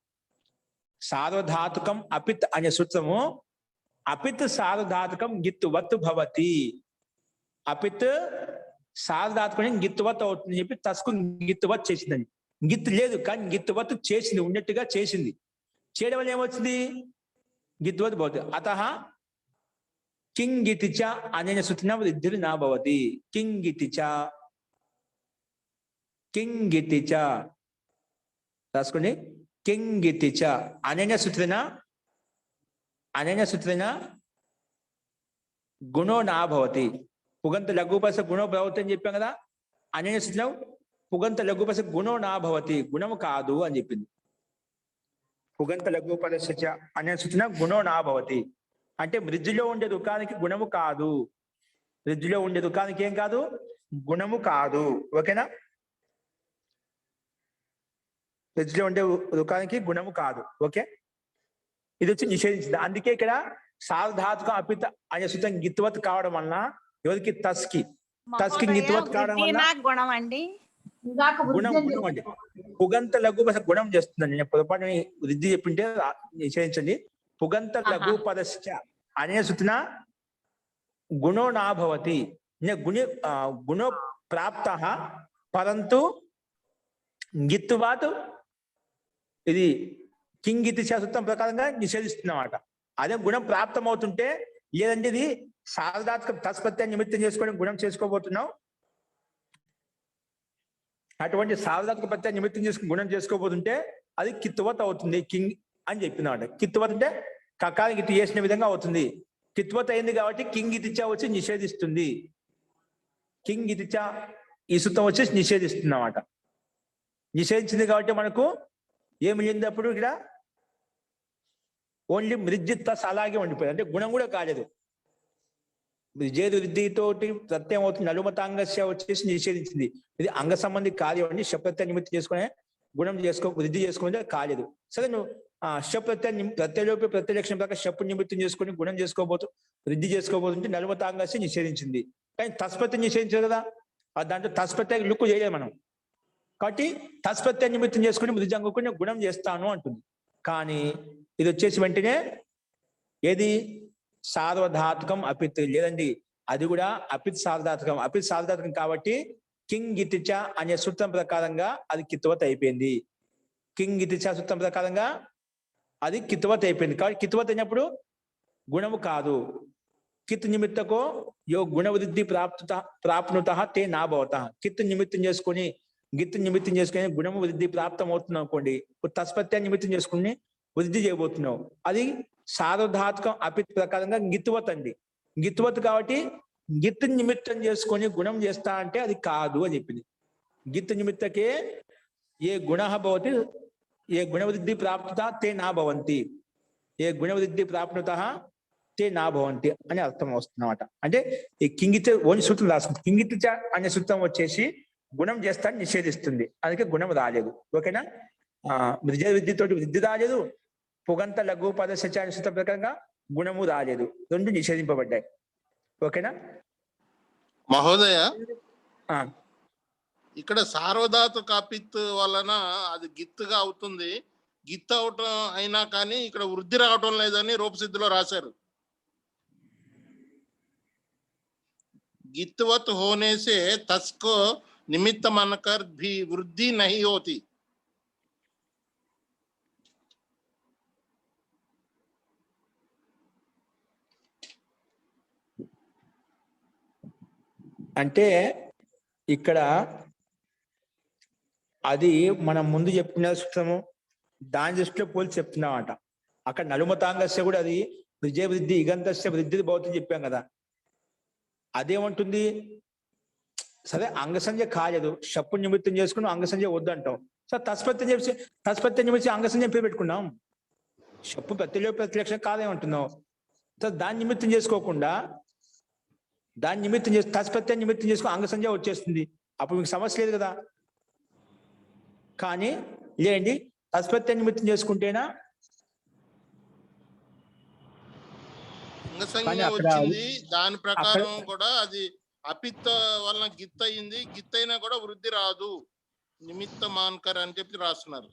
సార్వధాతుకం అపిత్ అనే సూత్రము అపిత్ సార్వధాతుకం గిత్తువత్ భవతి. అపిత్ సార్వధాతుకం గిత్తువత్ అవుతుంది చెప్పి తస్కు గిత్తువత్ చేసిందని. గిత్తు లేదు కానీ గిత్తువత్ చేసింది, ఉన్నట్టుగా చేసింది. చేయడం వల్ల ఏమొచ్చింది? గిత్తువత్ భవతి. అతః కింగితిచ అనేన సూత్రేణ వృద్ధిర్ నా భవతి. కింగితిచ, కింగితిచ రాసుకోండి. కింగితిచ అనేన సూత్రేణ, అనేన సూత్రేణ గుణో నా భవతి. పుగంత లఘుపస గుణో భవతి అని చెప్పాం కదా. అనేన సూత్రం పుగంత లఘుపస గుణో నా భవతి, గుణము కాదు అని చెప్పింది. పుగంత లఘుపదశ అనే సూచన గుణో నా భవతి అంటే మృజ్జులో ఉండే దుఃఖానికి గుణము కాదు. మృజ్జులో ఉండే దుఃఖానికి ఏం కాదు? గుణము కాదు. ఓకేనా? మృజ్జులో ఉండే దుఃఖానికి గుణము కాదు. ఓకే, ఇది వచ్చి నిషేధించింది. అందుకే ఇక్కడ సార్వధాతుకం అపిత అనే సూత్రం గిత్వత్ కావడం వలన ఎవరికి? తస్కి. తస్కి గిత్వత్ కావడం వలన గుణం అండి, గుణం గుణం అండి. పుగంత లఘు పద గుణం చేస్తుందండి. నేను పొరపాటు వృద్ధి చెప్పింటే నిషేధించండి. పుగంత లఘు పదశ్చ అనే సూచన గుణో నా భవతి. గుణో ప్రాప్త పరంతు గిత్తువాత్ ఇది కింగితి సూత్రం ప్రకారంగా నిషేధిస్తున్నమాట. అదే గుణం ప్రాప్తం అవుతుంటే, లేదంటే ఇది సార్వధాతుకం తస్పత్య నిమిత్తం చేసుకొని గుణం చేసుకోబోతున్నాం, అటువంటి సార్వధాతుక ప్రత్యయ నిమిత్తం చేసుకుని గుణం చేసుకోబోతుంటే అది కిత్తువత్ అవుతుంది. కింగ్ అని చెప్పినమాట. కిత్తువత్ అంటే కకానికి ఇటు చేసిన విధంగా అవుతుంది. కిత్వత్ అయింది కాబట్టి కింగ్ ఇతిచా వచ్చి నిషేధిస్తుంది. కింగ్ ఇతిచా ఈ సూత్రం వచ్చేసి నిషేధిస్తుంది అన్నమాట. నిషేధించింది కాబట్టి మనకు ఏమి లేనప్పుడు ఇక్కడ ఓన్లీ మృజ్జిత్ అలాగే ఉండిపోయింది, అంటే గుణం కూడా కాలేదు. విజేదు వృద్ధితోటి ప్రత్యయం అవుతుంది. నలుమతాంగస్య వచ్చేసి నిషేధించింది. ఇది అంగ సంబంధి కార్యం అండి. శప్రత్యయ నిమిత్తం చేసుకునే గుణం వృద్ధి చేసుకుంటే కాలేదు. సరే, నువ్వు ప్రత్యలోపి ప్రత్యలక్షణం ప్రకారం శప్పు నిమిత్తం చేసుకుని గుణం చేసుకోబోతు వృద్ధి చేసుకోబోతుంటే నలుమతాంగస్య నిషేధించింది. కానీ తస్పత్య నిషేధించదు కదా, దాంట్లో తస్పత్య లుక్కు చేయలేదు మనం. కాబట్టి తస్పత్య నిమిత్తం చేసుకుని వృద్ధి అంగుకుని గుణం చేస్తాను అంటుంది. కానీ ఇది వచ్చేసి వెంటనే ఏది? సార్వధాతుకం అపిత్ లేదండి, అది కూడా అపిత్ సార్వధాతుకం. అపిత్ సార్వధాతుకం కాబట్టి కింగ్ గితిచ అనే సూత్రం ప్రకారంగా అది కిత్వత్ అయిపోయింది. కింగ్ గితిచ సూత్రం ప్రకారంగా అది కిత్వత్ అయిపోయింది. కాబట్టి కిత్వత్ అయినప్పుడు గుణము కాదు. కిత్ నిమిత్తకో యో గుణవృద్ధి ప్రాప్నుత తే నా భవత. కిత్ నిమిత్తం చేసుకుని గిత్ నిమిత్తం చేసుకుని గుణము వృద్ధి ప్రాప్తం అవుతుంది అనుకోండి, తస్పత్య నిమిత్తం చేసుకుని వృద్ధి చేయబోతున్నావు. అది సార్వధాతుకం అపిత్ ప్రకారంగా గిత్వత్ అండి. గిత్వత్ కాబట్టి గిత్ నిమిత్తం చేసుకొని గుణం చేస్తా అంటే అది కాదు అని చెప్పింది. గిత్ నిమిత్తకే ఏ గుణ భవతి, ఏ గుణవృద్ధి ప్రాప్త తే నా భవంతి, ఏ గుణవృద్ధి ప్రాప్నుత తే నా భవంతి అని అర్థం వస్తుందన్నమాట. అంటే ఈ కింగిత ఓని సూత్రం రాసుకుంది. కింగిత అనే సూత్రం వచ్చేసి గుణం చేస్తాను నిషేధిస్తుంది, అందుకే గుణం రాలేదు. ఓకేనా? విజయ వృద్ధితోటి వృద్ధి రాలేదు, పుగంత లఘు పద సత్యాన్ని సూత్రం ప్రకారంగా గుణము రాలేదు, రెండు నిషేధింపబడ్డాయి. ఓకేనా మహోదయ? ఇక్కడ సార్వధాతుక అపిత్ వలన అది గిత్తుగా అవుతుంది. గిత్ అవటం అయినా కానీ ఇక్కడ వృద్ధి రావటం లేదని రూపసిద్ధిలో రాశారు. गित्वत होने से तस्को निमित्त मानकर भी वृद्धि नहीं होती. అంటే ఇక్కడ అది మనం ముందు చెప్పుకునే సూత్రము దాని దృష్టిలో పోల్చి చెప్తున్నామట. అక్కడ నలుమతాంగస్య కూడా అది విజయ వృద్ధి ఇగంతస్య వృద్ధి భవతి చెప్పాం కదా. అదేమంటుంది, సరే అంగసంజ కాలేదు, షప్పు నిమిత్తం చేసుకుని అంగసంజ వద్దంటాం. సో తస్పత్యం చెప్పి తస్పత్యం నిమిత్తం అంగసంజ పేరు పెట్టుకున్నాం. షప్పు ప్రతిలక్షణం కాదేమంటున్నావు. సో దాన్ని నిమిత్తం చేసుకోకుండా దాన్ని నిమిత్తం చేసి తస్పత్యం నిమిత్తం చేసుకుని అంగసంజ వచ్చేస్తుంది. అప్పుడు మీకు సమస్య లేదు కదా. కానీ లేండి తస్పత్యం నిమిత్తం చేసుకుంటేనా అంగసంజ్ఞ వచ్చింది, దాని ప్రకారం కూడా అది అపిత్త వలన గిత్త అయింది, గిత్త అయినా కూడా వృద్ధి రాదు, నిమిత్త మాన్కర్ అని చెప్పి రాస్తున్నారు.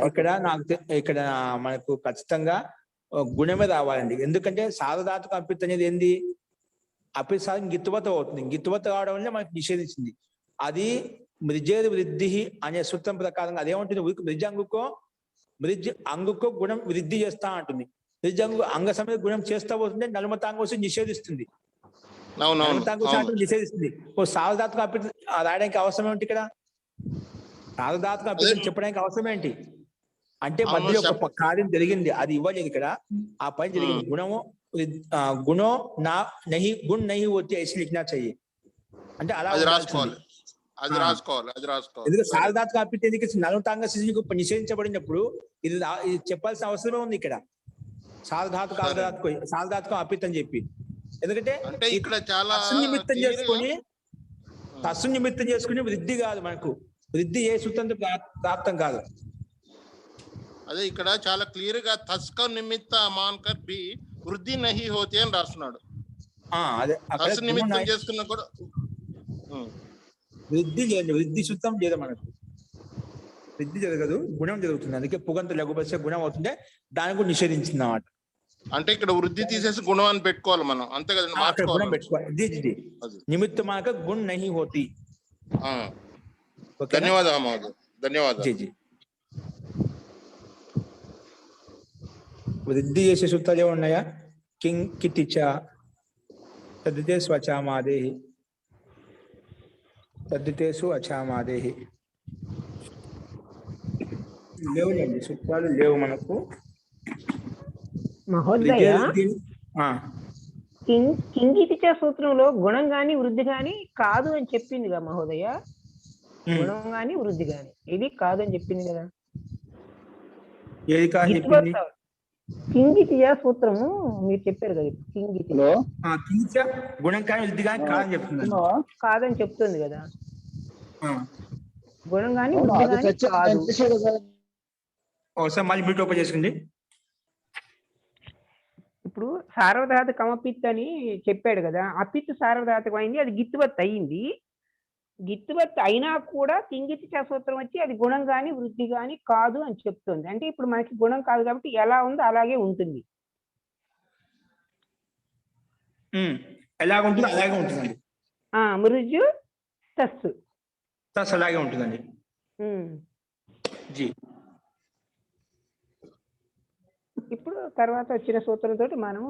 ఇక్కడ ఇక్కడ మనకు ఖచ్చితంగా గుణమే రావాలండి. ఎందుకంటే సారధాతుక అపిత్ అనేది ఏంది, అపిత్ సాధన గిత్తువత అవుతుంది. గిత్తువత కావడం వల్ల మనకి నిషేధించింది. అది మృజేది వృద్ధి అనే సూత్రం ప్రకారంగా అదేమంటుంది, మృజ్ అంగుకో గుణం వృద్ధి చేస్తా అంటుంది. మృజ్ అంగ సమయ గుణం చేస్తా పోతుంటే నలుమతాంగోసి నిషేధిస్తుంది. నిషేధిస్తుంది. ఓ సారధాతుక అపిత్ రాయడానికి అవసరం ఏంటి ఇక్కడ, సారధాతుక అపిత్ చెప్పడానికి అవసరం ఏంటి అంటే మధ్యలో ఒక కార్యం జరిగింది, అది ఇవ్వలేదు ఇక్కడ, ఆ పని జరిగింది. గుణో నా నహి గుణ్ నహి వచ్చి ఐసి లిఖనా చెయ్యి అంటే అలా రాసుకోవాలి. ఎందుకంటే సారధాతుక అపిత్ ఎందుకు నలుమతాంగ శిశువుకు నిషేధించబడినప్పుడు ఇది చెప్పాల్సిన అవసరమే ఉంది ఇక్కడ. సారధాతుక అపిత్ అని చెప్పి, ఎందుకంటే ఇక్కడ చాలా నిమిత్తం చేసుకుని తస్సు నిమిత్తం చేసుకుని వృద్ధి కాదు, మనకు వృద్ధి ఏ సూత్రంతో ప్రాప్తం కాదు. అదే ఇక్కడ చాలా క్లియర్ గా తస్క నిమిత్త మాన్కర్ బి వృద్ధి నహి హోతి అని రాస్తున్నాడు. అదే నిమిత్తం చేసుకున్నా కూడా వృద్ధి లేదు, వృద్ధి సూత్రం లేదు, మనకు వృద్ధి జరగదు, గుణం జరుగుతుంది. అందుకే పుగంత లఘుపరిచే గుణం అవుతుంటే దాని కూడా నిషేధించింది అన్నమాట. అంటే ఇక్కడ వృద్ధి తీసేసి గుణం అని పెట్టుకోవాలి మనం, అంతే కదా, గుణం పెట్టుకోవాలి. నిమిత్త మాక గుణ్ నహి హోతి. ధన్యవాదాలు. ధన్యవాదాలు. వృద్ధి చేసే సూత్రాలు ఏమి ఉన్నాయా, కింగ్ కిటిచ తద్దితే స్వచామాదేహి తద్దితేసు అచామాదేహి లేవులేండి, సూత్రాలు లేవు మనకు. మహోదయ కింగితిచ సూత్రంలో గుణం గాని వృద్ధి గాని కాదు అని చెప్పింది కదా మహోదయ. గుణం గాని వృద్ధి గాని ఇది కాదు అని చెప్పింది కదా. కింగితియ సూత్రము మీరు చెప్పారు కదా, కింగితిలో గుణం కానీ వృద్ధి కానీ కాదని చెప్తుంది, కాదని చెప్తుంది కదా. గుణం గాని వృద్ధి గాని కాదు. ఒకసారి మళ్ళీ మీట్ ఓపెన్ చేసుకుంది. ఇప్పుడు సార్వధాతుకం అపిత్ అని చెప్పాడు కదా, అపిత్ సార్వధాతుకం అయింది, అది గిత్తువత్ అయింది. గిత్తువత్ అయినా కూడా కింగితి సూత్రం వచ్చి అది గుణం గాని వృద్ధి గాని కాదు అని చెప్తుంది. అంటే ఇప్పుడు మనకి గుణం కాదు కాబట్టి ఎలా ఉందో అలాగే ఉంటుంది. ఎలాగుంటుంది అలాగే ఉంటుందండి. మృజు తస్సు అలాగే ఉంటుందండి. జీ ఇప్పుడు తర్వాత వచ్చిన సూత్రంతో మనము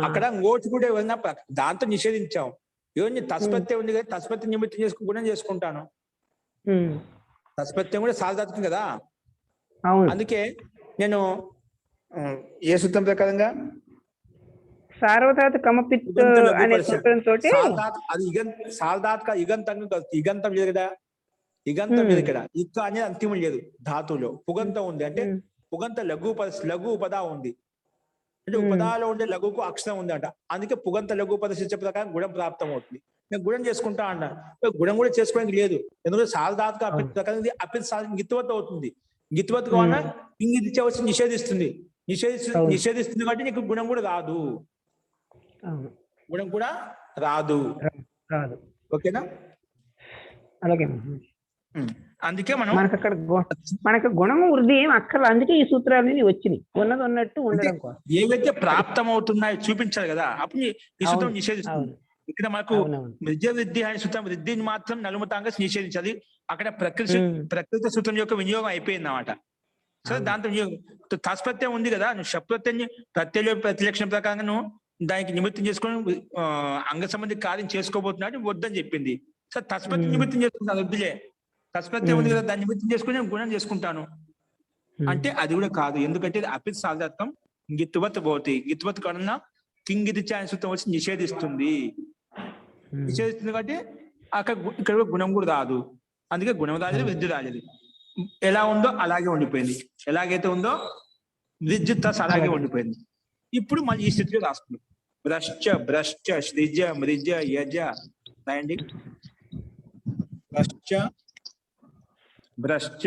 అక్కడ ఓటు కూడా ఏమన్నా దాంతో నిషేధించాం. ఏమన్నా తస్పత్యం ఉంది కదా, తస్పత్యం నిమిత్తం చేసుకుని గుణం చేసుకుంటాను. తస్పత్యం కూడా సారధాతుకం కదా, అందుకే నేను ఏ సూత్రం ప్రకారంగా సార్వధాతుకమపిత్ అనే సూత్రంతో అది సారధాతుక ఇగంతంగా ఇగంతం లేదు కదా, ఇగంతం లేదు ఇక్కడ. ఇక్క అనేది అంతిమం లేదు ధాతువులో, పుగంతం ఉంది. అంటే పుగంత లఘు ఉపద ఉంది, అంటే ఉపదాలో ఉండే లఘుకు అక్షరం ఉంది అంట. అందుకే పుగంత లఘు ఉపద శిక్ష ప్రకారం గుణం ప్రాప్తం అవుతుంది. నేను గుణం చేసుకుంటా అంటాను, గుణం కూడా చేసుకోవడానికి లేదు. ఎందుకంటే సారధాతుక అపిత్ ప్రకారం అపిత్ గిత్తువత్ అవుతుంది. గిత్తువత్ కావాలన్నా ఇంగితి వచ్చి నిషేధిస్తుంది కాబట్టి నీకు గుణం కూడా రాదు, గుణం కూడా రాదు. ఓకేనా? అలాగే. అందుకే మనం మనకు గుణము వృద్ధి ఏం అక్కర్లేదు, అందుకే ఈ సూత్రాలు వచ్చినాయి. ఉన్నది ఉన్నట్టు ఉండడం కోసం ఏవైతే ప్రాప్తం అవుతున్నాయో చూపించాలి కదా, అప్పుడు ఈ సూత్రం నిషేధిస్తుంది. ఇక్కడ మనకు విద్య వృద్ధి అనే సూత్రం వృద్ధిని మాత్రం నలుమతాంగా నిషేధించాలి. అక్కడ ప్రకృతి సూత్రం యొక్క వినియోగం అయిపోయింది అన్నమాట. సరే, దాంతో తాస్పత్యం ఉంది కదా, నువ్వు శప్రత్యాన్ని ప్రతిలక్షణ ప్రకారంగా నువ్వు దానికి నిమిత్తం చేసుకొని అంగ సంబంధి కార్యం చేసుకోబోతున్నాడు వద్దని చెప్పింది. సో తస్పతి నిమిత్తం చేసుకుంటాను, వద్దులే తస్పతి ఉంది కదా దాన్ని నిమిత్తం చేసుకుని నేను గుణం చేసుకుంటాను అంటే అది కూడా కాదు. ఎందుకంటే ఇది అపిత్ సారదత్వం గిత్తువత్ భవతి. గిత్తువత్ కన్నా కింగితి అనే సూత్రం వచ్చి నిషేధిస్తుంది. నిషేధిస్తుంది కాబట్టి అక్కడ ఇక్కడ కూడా గుణం కూడా రాదు. అందుకే గుణం రాలేదు, వృద్ధి రాలేదు. ఎలా ఉందో అలాగే ఉండిపోయింది. ఎలాగైతే ఉందో వృద్ధితస్ అలాగే ఉండిపోయింది. ఇప్పుడు మళ్ళీ ఈ స్థితిలో రాసుకున్నాం. భ్రశ్చ భ్రశ్చ శ్రిజ మృజ యజ రాయండి. భ్రశ్చ భ్రశ్చ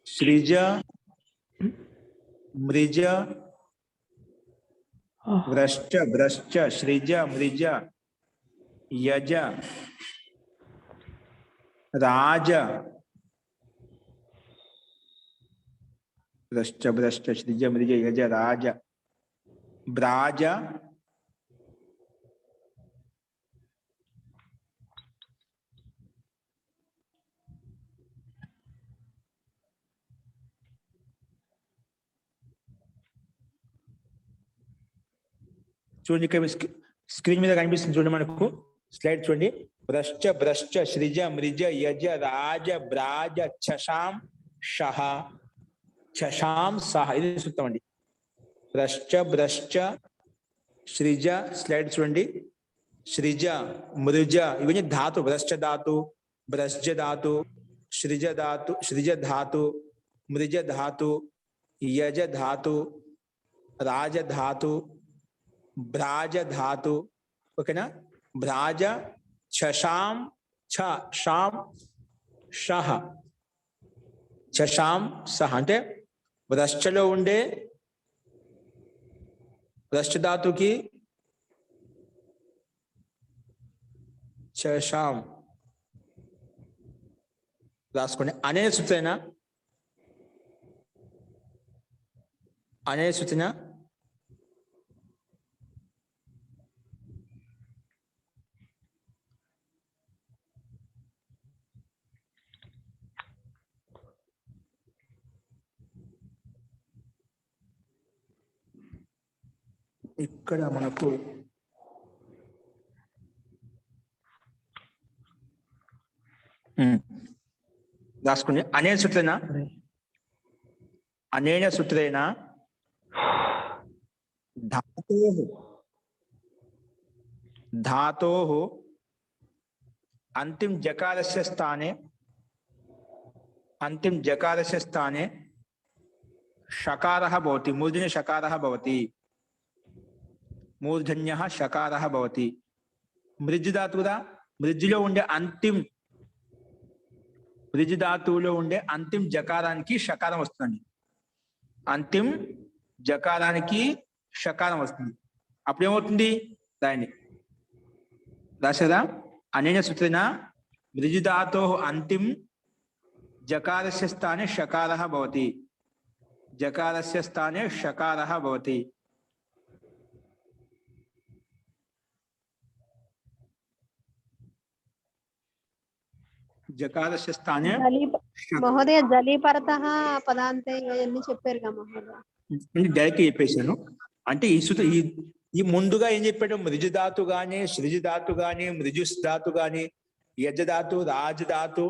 శ్రిజ మృజ భ్రశ్చ భ్రశ్చ శ్రిజ మృజ యజ రాజ భ్రశ్చ భ్రశ్చ శ్రిజ మృజ యజ రాజ బ్రాజ చూడండి ఇక్కడ స్క్రీన్ మీద కనిపిస్తుంది చూడండి, మనకు స్లైడ్ చూడండి. భ్రశ్చ భ్రశ్చ శ్రిజ మృజ యజ రాజ బ్రాజ చషాం షహ చషాం సహ. ఇది సూత్రం అండి. భ్రశ్చ భ్రశ్చ శ్రిజ, స్లైడ్ చూడండి. శ్రిజ మృజ ఇవన్నీ ధాతు. భ్రశ్చ ధాతు, భ్రశ్జ ధాతు, శ్రిజ ధాతు, శ్రిజ ధాతు, మృజ ధాతు, యజ ధాతు, రాజ ధాతు, భ్రాజ ధాతు. ఓకేనా? భ్రాజ చషాం ఛ షాం షహ చషాం సహ అంటే భ్రశ్చలో ఉండే భ్రశ్చ ధాతుకి చషాం రాసుకోండి. అనే సూచన, అనే సూచన ఇక్కడ మనకు రాసుకుని అనే సూత్రేణ, అనేన సూత్రేణ ధాతోః ధాతోః అంతిమ జకారస్య స్థానే అంతిమ జకారస్య స్థానే షకారః భవతి. మూర్ధన్య షకారः భవతి. మూర్ధన్యః షకారः భవతి. మృజ్ ధాతు కదా, మృజ్లో ఉండే అంతిమ మృజ్ ధాతువులో ఉండే అంతిమ జకారానికి షకారం వస్తుంది. అంతిమ జకారానికి షకారం వస్తుంది. అప్పుడు ఏమవుతుంది? దాన్ని రాశారా? అనేన సూత్రేణ మృజ్ ధాతోః అంతిమ జకారస్య స్థానే షకారः భవతి. జకారస్య స్థానే షకారः భవతి. జకారస్య స్థానే మహోదయ జలీపరతః పదాంతే ఇవన్నీ చెప్పారు కదా మహోదయ. డైరెక్ట్ చెప్పేశాను. అంటే ఈ సూత్రం ఈ ముందుగా ఏం చెప్పాడు? మృజు ధాతు గాని, సృజు ధాతు గాని, మృజుస్ ధాతు గాని, యజ ధాతు, రాజ ధాతు,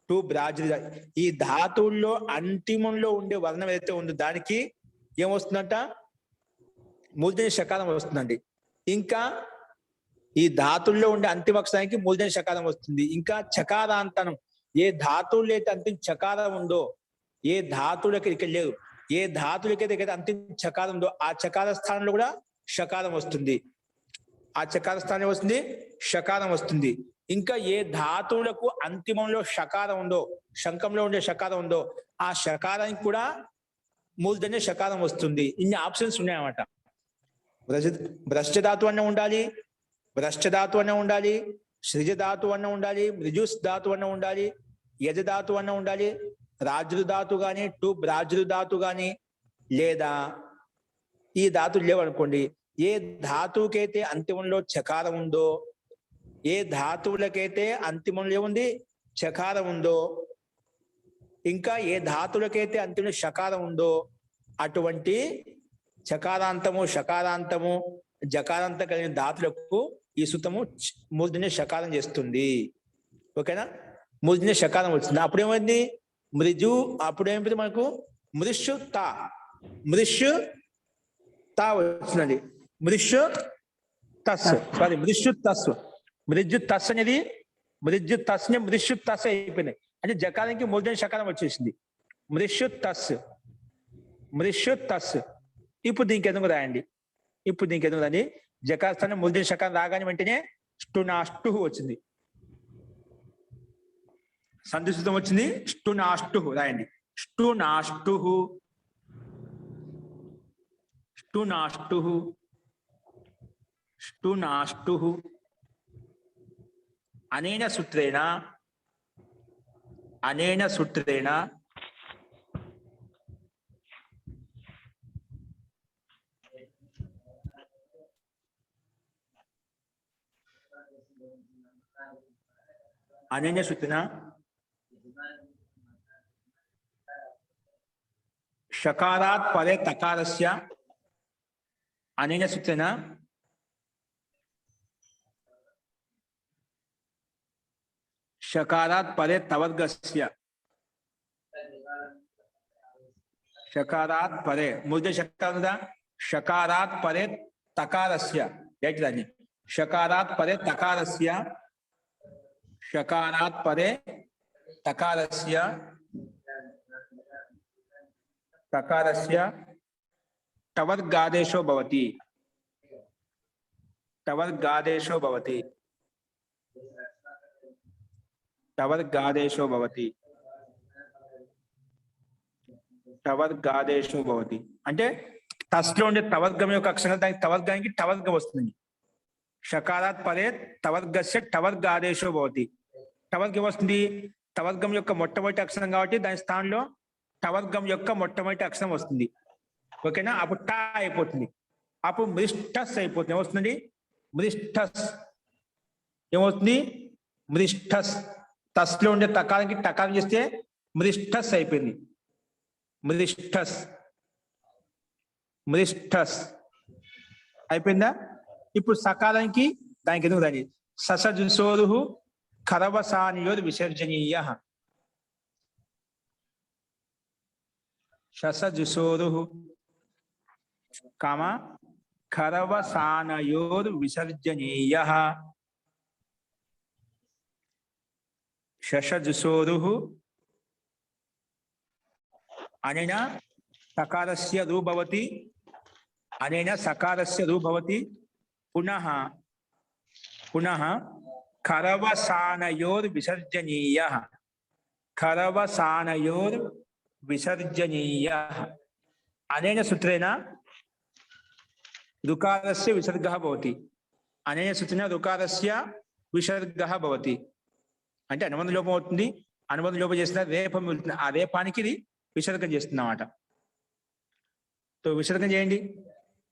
టు బ్రాజ ధాతు, ఈ ధాతువుల్లో అంతిమంలో ఉండే వర్ణం ఏదైతే ఉందో దానికి ఏమొస్తుందంట? మూర్ధన్య షకారం వస్తుందండి. ఇంకా ఈ ధాతుల్లో ఉండే అంతిమ అక్షరానికి మూర్ధన్య షకారం వస్తుంది. ఇంకా చకారాంతనం, ఏ ధాతువులు అయితే అంతిమ చకారం ఉందో, ఏ ధాతువులకి ఇక్కడ లేదు, ఏ ధాతువులకైతే అంతిమ చకారం ఉందో ఆ చకార స్థానంలో కూడా షకారం వస్తుంది. ఆ చకార స్థానం వస్తుంది, షకారం వస్తుంది. ఇంకా ఏ ధాతువులకు అంతిమంలో షకారం ఉందో, శంఖంలో ఉండే షకారం ఉందో ఆ షకారానికి కూడా మూర్ధన్య షకారం వస్తుంది. ఇన్ని ఆప్షన్స్ ఉన్నాయన్నమాట. భ్రశ్చ ధాతు అన్న ఉండాలి, భ్రశ్చ ధాతు అన్న ఉండాలి, సృజ ధాతు అన్న ఉండాలి, మృజుస్ ధాతు అన్న ఉండాలి, యజ ధాతు అన్న ఉండాలి, రాజులు ధాతు గాని, టు బ్రాజులు ధాతు గాని, లేదా ఈ ధాతులు లేవనుకోండి, ఏ ధాతువుకైతే అంతిమంలో చకారం ఉందో, ఏ ధాతువులకైతే అంతిమంలో ఏముంది? చకారం ఉందో, ఇంకా ఏ ధాతువులకైతే అంతిమంలో షకారం ఉందో అటువంటి చకారాంతము, షకారాంతము, జకారాంతం కలిగిన ధాతులకు ఈ సూత్రము మూర్ధన్య షకారం చేస్తుంది. ఓకేనా? మూర్ధన్య షకారం వచ్చింది. అప్పుడేమైంది? మృజు. అప్పుడేమైంది మనకు? మృషు తా. మృషు తా వచ్చిందండి. మృషు తస్, సారీ మృషు తస్. మృజు తస్ అనేది మృజు తస్ మృషు తస్ అయిపోయింది. అంటే జకారానికి మూర్ధన్య షకారం వచ్చేసింది. మృషు తస్, మృషు తస్. ఇప్పుడు దీనికి ఎందుకు రాయండి? ఇప్పుడు దీనికి ఎందుకు రాండి? జకాస్థానం మూర్ధన్య షకారం రాగానే వెంటనే స్టునాష్టు వచ్చింది. సంధిసూత్రం వచ్చింది. స్టునాష్టు రాయండి. స్టునాష్టు, స్టునాష్టు, స్టునాష్టు. అనేన సూత్రేణ, అనేన సూత్రేణ అనేన సూత్రేణ షకారాత్ పరే తకారస్య, అనేన సూత్రేణ షకారాత్ పరే తవర్గస్య, షకారాత్ పరే మూర్ధ షకారం కదా, షకారాత్ పరే తకారస్య. ఏంటి దాన్ని? షకారాత్ పరే తకారస్య, షకారాత్ పరే తకారస్య, తకారస్య టవర్గాదేశో భవతి, టవర్గాదేశో భవతి, టవర్గాదేశో భవతి, టవర్గాదేశో భవతి. అంటే తస్లో ఉండే తవర్గం యొక్క అక్షరం దానికి తవర్గానికి టవర్గం వస్తుంది. షకారాత్ పరే తవర్గస్య టవర్గాదేశో భవతి. టవర్గం వస్తుంది. తవర్గం యొక్క మొట్టమొదటి అక్షరం కాబట్టి దాని స్థానంలో టవర్గం యొక్క మొట్టమొదటి అక్షరం వస్తుంది. ఓకేనా? అప్పుడు టా అయిపోతుంది. అప్పుడు మృష్టస్ అయిపోతుంది. ఏమొస్తుంది? మృష్టస్. ఏమవుతుంది? మృష్టస్. తస్లో ఉండే తకారానికి టకారం చేస్తే మృష్టస్ అయిపోయింది. మృష్టస్, మృష్టస్ అయిపోయిందా? ఇప్పుడు సకారానికి దానికి ఎందుకు దాని ససజుసోరు ఖరవసానియోర్ విసర్జనీయ, ససజుసోరు కామ ఖరవసానయోర్ విసర్జనీయ, షషజుసోరు అనేన సకారస్య రూ భవతి, అనేన సకారస్య రూ భవతి. పునః పునః ఖరవసానయోర్ విసర్జనీయ, ఖరవసానయోర్ విసర్జనీయ. అనేన సూత్రేణ రుకారస్య విసర్గః భవతి, అనేన సూత్రేణ రుకారస్య విసర్గః భవతి. అంటే అనుబంధ లోపం అవుతుంది. అనుబంధ లోపం చేసిన రేపం వెళ్తుంది. ఆ రేపానికి ఇది విసర్గం చేస్తుందన్నమాట. సో విసర్గం చేయండి.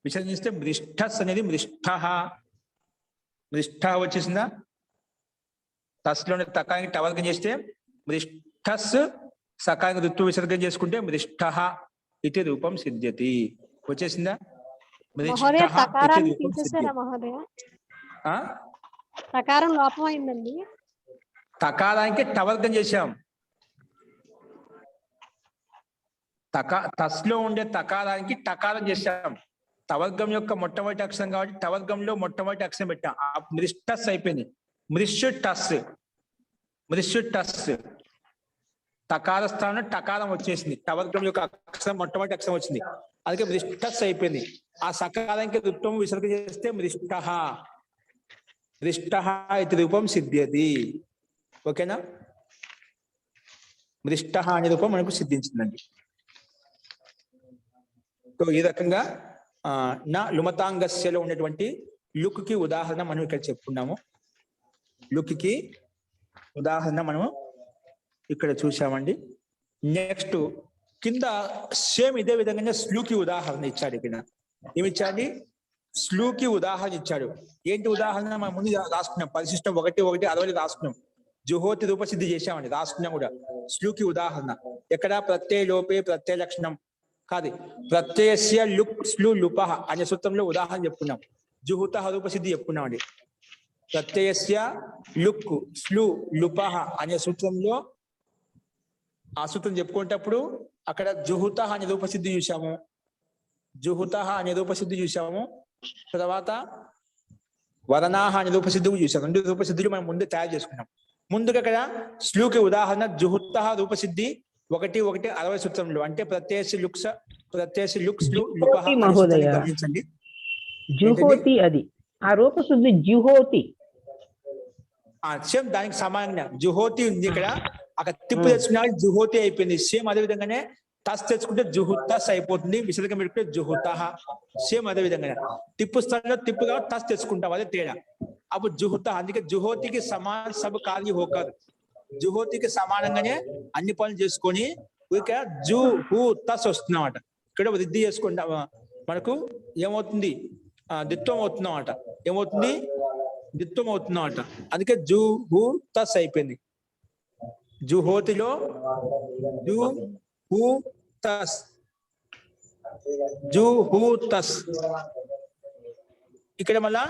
విసర్గం చేస్తే మృష్టస్ అనేది మృష్ట, మృష్ట వచ్చేసిందా? తస్లోని తకానికి టవర్గం చేస్తే మృష్టస్, సకానికి ఋతు విసర్గం చేసుకుంటే మృష్ట ఇది రూపం సిద్ధ్యతి. వచ్చేసిందా? మహోదయ సకారాన్ని తీసేసారా మహోదయ? సకారం లోపం అయిందండి. తకారానికి టవర్గం చేశాం. తస్లో ఉండే తకారానికి టకారం చేశాం. తవర్గం యొక్క మొట్టమొదటి అక్షరం కాబట్టి టవర్గంలో మొట్టమొదటి అక్షరం పెట్టాం. మృష్టస్ అయిపోయింది. మృష్యు టస్, మృష్యు టస్. తకార స్థానంలో టకారం వచ్చేసింది. టవర్గం యొక్క అక్షరం మొట్టమొదటి అక్షరం వచ్చింది. అందుకే మృష్టస్ అయిపోయింది. ఆ సకారానికి రుత్వం విసర్గ చేస్తే మృష్ట, మృష్ట ఇది రూపం సిద్ధ్యతి. ఓకేనా? మృష్ట అనే రూపం మనకు సిద్ధించిందండి. సో ఈ రకంగా నా లుమతాంగస్యలో ఉన్నటువంటి లుక్కి ఉదాహరణ మనం ఇక్కడ చెప్పుకున్నాము. లుక్కి ఉదాహరణ మనము ఇక్కడ చూసామండి. నెక్స్ట్ కింద సేమ్ ఇదే విధంగా స్లూకి ఉదాహరణ ఇచ్చాడు. ఇక్కడ ఏమిచ్చాడు? స్లూకి ఉదాహరణ ఇచ్చాడు. ఏంటి ఉదాహరణ? మనం ముందు రాసుకున్నాం. పరిశిష్టం 1:1:60 రాసుకున్నాం. జుహోతి రూపసిద్ధి చేశామండి, రాసుకున్నాం కూడా. స్లూకి ఉదాహరణ ఎక్కడ? ప్రత్యయ లోపే ప్రత్యయ లక్షణం కాదు, ప్రత్యయస్య లుక్ స్లు లుప అనే సూత్రంలో ఉదాహరణ చెప్పుకున్నాం. జుహుత రూపసిద్ధి చెప్పుకున్నాం అండి. ప్రత్యయస్య లుక్ స్లు లుపహ అనే సూత్రంలో ఆ సూత్రం చెప్పుకునేటప్పుడు అక్కడ జుహుత అనే రూపసిద్ధి చూసాము, జుహుత అనే రూపసిద్ధి చూసాము. తర్వాత వదనాహ అనే రూపసిద్ధి చూసాము. 2 రూపసిద్ధులు మనం ముందు తయారు చేసుకున్నాం. ముందుగా అక్కడ స్లుకి ఉదాహరణ జుహుత రూపసిద్ధి 1:1:60 సూత్రంలో అంటే ప్రత్యయస్య లుక్స్ లుపహ అనే సూత్రాన్ని గమనించండి. జుహోతి అది ఆ రూపశుద్ధి జుహోతి. సేమ్ దానికి సమానంగా జుహోతి ఉంది ఇక్కడ. అక్కడ తిప్పు తెచ్చుకున్నా జుహోతి అయిపోయింది. సేమ్ అదే విధంగానే టస్ తెచ్చుకుంటే జుహుతస్ అయిపోతుంది, విసర్గం పెట్టుకుంటే జుహుతహ. సేమ్ అదే విధంగా తిప్పు స్థలంలో తిప్పుగా టస్ తెచ్చుకుంటాం, అదే తేడా. అప్పుడు జుహుత, అందుకే జుహోతికి సమాన సబ్ కార్య హోకర్, జుహోతికి సమానంగానే అన్ని పనులు చేసుకొని ఇక్కడ జుహుతస్ వస్తున్నామట. ఇక్కడ వృద్ధి చేసుకుంటా మనకు ఏమవుతుంది, దిత్వం అవుతున్నామట. ఏమవుతుంది, దిత్వం అవుతున్నామట. అందుకే జుహుతస్ అయిపోయింది. జుహోతిలో జుహుతస్, జుహుతస్. ఇక్కడ మళ్ళా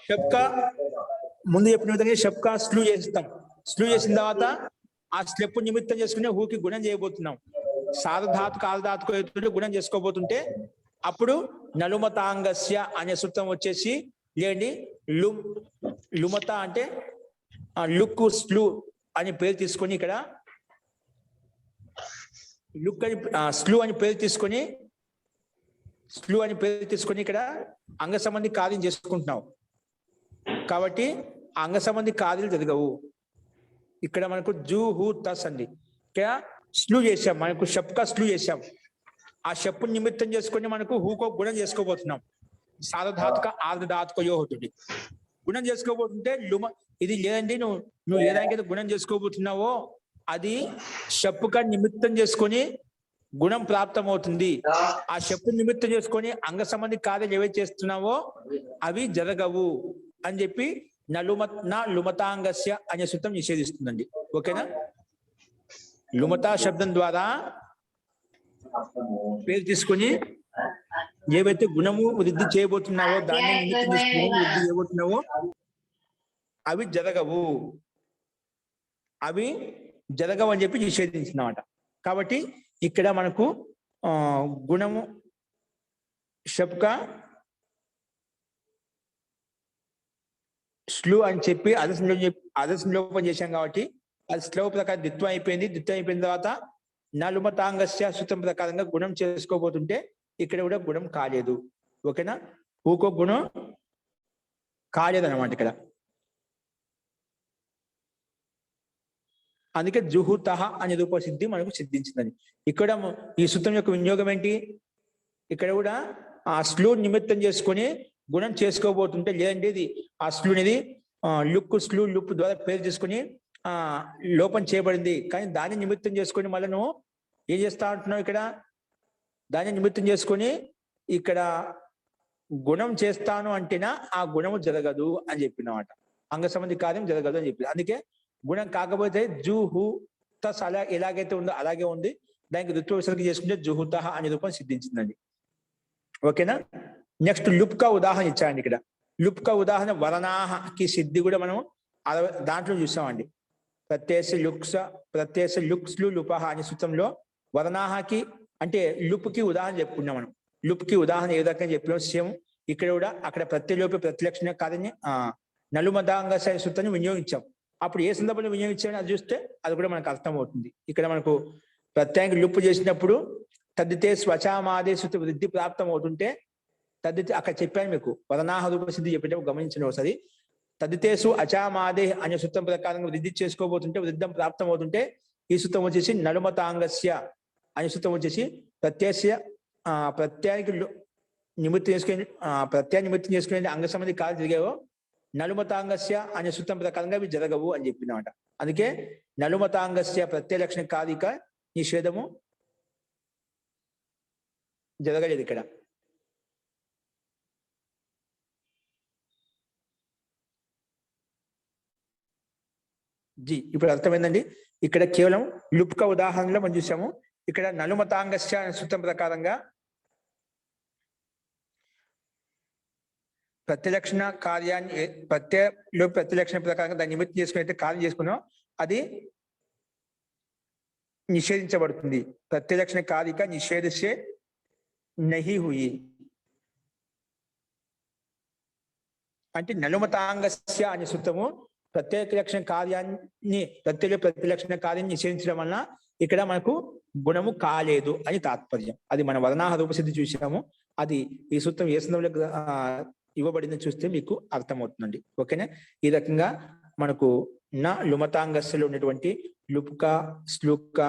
షబ్కా ముందు చెప్పిన విధంగా షబ్కా స్లూ చేస్తాం. స్లూ చేసిన తర్వాత ఆ స్లెప్ నిమిత్తం చేసుకునే హూకి గుణం చేయబోతున్నాం. సారధాతుకు ఆర్ధాతుకు గుణం చేసుకోబోతుంటే అప్పుడు నలుమతాంగస్య అనే సూత్రం వచ్చేసి లేండి లుమత అంటే లుక్ స్లూ అని పేరు తీసుకొని ఇక్కడ లుక్ అని స్లూ అని పేరు తీసుకొని ఇక్కడ అంగ సంబంధి కార్యం చేసుకుంటున్నావు కాబట్టి ఆ అంగ సంబంధి కార్యాలు జరగవు. ఇక్కడ మనకు జుహుతస్ అండి. ఇక్కడ స్లూ చేసాం, మనకు షప్కా స్లూ చేసాం. ఆ షప్పు నిమిత్తం చేసుకొని మనకు హూకో గుణం చేసుకోబోతున్నాం. సారధాతుక ఆర్ధధాతుక యోహతుడి గుణం చేసుకోబోతుంటే ఇది లేదండి, నువ్వు ఏదానికైతే గుణం చేసుకోబోతున్నావో అది షప్పుక నిమిత్తం చేసుకొని గుణం ప్రాప్తం అవుతుంది. ఆ షప్పు నిమిత్తం చేసుకొని అంగ సంబంధి కార్యాలు ఏవైతే చేస్తున్నావో అవి జరగవు అని చెప్పి లుమతాంగస్య అనే సూత్రం నిషేధిస్తుందండి. ఓకేనా? లుమతా శబ్దం ద్వారా పేరు తీసుకొని ఏవైతే గుణము వృద్ధి చేయబోతున్నావో దాన్ని నిమిత్తం చేసుకుని వృద్ధి చేయబోతున్నావో అవి జరగవు అని చెప్పి నిషేధించినమాట. కాబట్టి ఇక్కడ మనకు గుణము షబ్క స్లు అని చెప్పి అదర్శలోపం చేశాం కాబట్టి అది శ్లోక ప్రకారం ద్విత్వం అయిపోయింది. ద్విత్వం అయిపోయిన తర్వాత నలుమతాంగస్య సూత్రం ప్రకారంగా గుణం చేసుకోబోతుంటే ఇక్కడ కూడా గుణం కాలేదు. ఓకేనా? ఊకో గుణం కాలేదు అన్నమాట ఇక్కడ. అందుకే జుహుతహ అనే రూపసిద్ధి మనకు సిద్ధించిందని. ఇక్కడ ఈ సూత్రం యొక్క వినియోగం ఏంటి, ఇక్కడ కూడా ఆ స్లూ నిమిత్తం చేసుకొని గుణం చేసుకోబోతుంటే లేదండి ఇది ఆ స్లూ అనేది స్లూ లుప్ ద్వారా పేరు చేసుకుని లోపం చేయబడింది, కానీ దాన్ని నిమిత్తం చేసుకొని మళ్ళీ నువ్వు ఏం చేస్తా అంటున్నావు, ఇక్కడ దాన్ని నిమిత్తం చేసుకొని ఇక్కడ గుణం చేస్తాను అంటేనా ఆ గుణము జరగదు అని చెప్పినమాట. అంగ సంబంధి కార్యం జరగదు అని చెప్పి. అందుకే గుణం కాకపోతే జుహుతస్ అలా ఎలాగైతే ఉందో అలాగే ఉంది, దానికి ఋత్వ విసర్గ చేసుకుంటే జుహుతహ అనే రూపం సిద్ధించిందండి. ఓకేనా? నెక్స్ట్ లుప్కా ఉదాహరణ ఇచ్చాయండి. ఇక్కడ లుప్కా ఉదాహరణ వదనాహకి సిద్ధి కూడా మనం దాంట్లో చూసామండి. ప్రత్యయస్య లుక్స్లు లుపహ అనే సూత్రంలో వదనాహకి అంటే లుప్కి ఉదాహరణ చెప్పుకున్నాం మనం. లుప్కి ఉదాహరణ ఏ రకంగా చెప్పినాం సేమ్ ఇక్కడ కూడా అక్కడ ప్రత్యలోప ప్రతిలక్షణ కార్యాన్ని నలుమదాంగస సూత్రాన్ని వినియోగించాం. అప్పుడు ఏ సందర్భంలో వినియోగించామని అది చూస్తే అది కూడా మనకు అర్థమవుతుంది. ఇక్కడ మనకు ప్రత్యేక లుప్పు చేసినప్పుడు తద్దితే స్వచామాదేశ వృద్ధి ప్రాప్తం అవుతుంటే తద్దితే అక్కడ చెప్పాను మీకు వదనాహ రూపసిద్ధి చెప్పేటప్పుడు గమనించండి ఒకసారి. తద్దితేసు అచామాదే అనే సూత్రం ప్రకారంగా వృద్ధి చేసుకోబోతుంటే వృద్ధం ప్రాప్తం అవుతుంటే ఈ సూత్రం వచ్చేసి నలుమతాంగస్య అనే సూత్రం వచ్చేసి ప్రత్యానికి నిమిత్తం చేసుకునే అంగ సంబంధి కాలు జరిగావో నలుమతాంగస్య అనే సూత్రం ప్రకారంగా అవి జరగవు అని చెప్పినమాట. అందుకే నలుమతాంగస్య ప్రత్యయ లక్షణ కాదిక నిషేధము జరగలేదు ఇక్కడ. ఇప్పుడు అర్థమైందండి. ఇక్కడ కేవలం లుప్క ఉదాహరణలో మనం చూసాము. ఇక్కడ నలుమతాంగస్య అనే సూత్రం ప్రకారంగా ప్రత్యలక్షణ కార్యాన్ని ప్రత్యయంలో ప్రత్యలక్షణ ప్రకారంగా దాన్ని నిమిత్తం చేసుకుని కార్యం చేసుకున్నాం అది నిషేధించబడుతుంది. ప్రత్యలక్షణ కారిక నిషేధించే నహి హుయి అంటే నలుమతాంగస్య అనే సూత్రము ప్రత్యలక్షణ కార్యాన్ని ప్రత్యలక్షణ కార్యాన్ని నిషేధించడం వలన ఇక్కడ మనకు గుణము కాలేదు అని తాత్పర్యం. అది మన వర్ణాహ రూపసిద్ధి చూసాము. అది ఈ సూత్రం ఏ సందర్భంలో ఇవ్వబడింది చూస్తే మీకు అర్థమవుతుందండి. ఓకేనా? ఈ రకంగా మనకు నా లుమతాంగస్యలో ఉన్నటువంటి లుపుక శ్లూక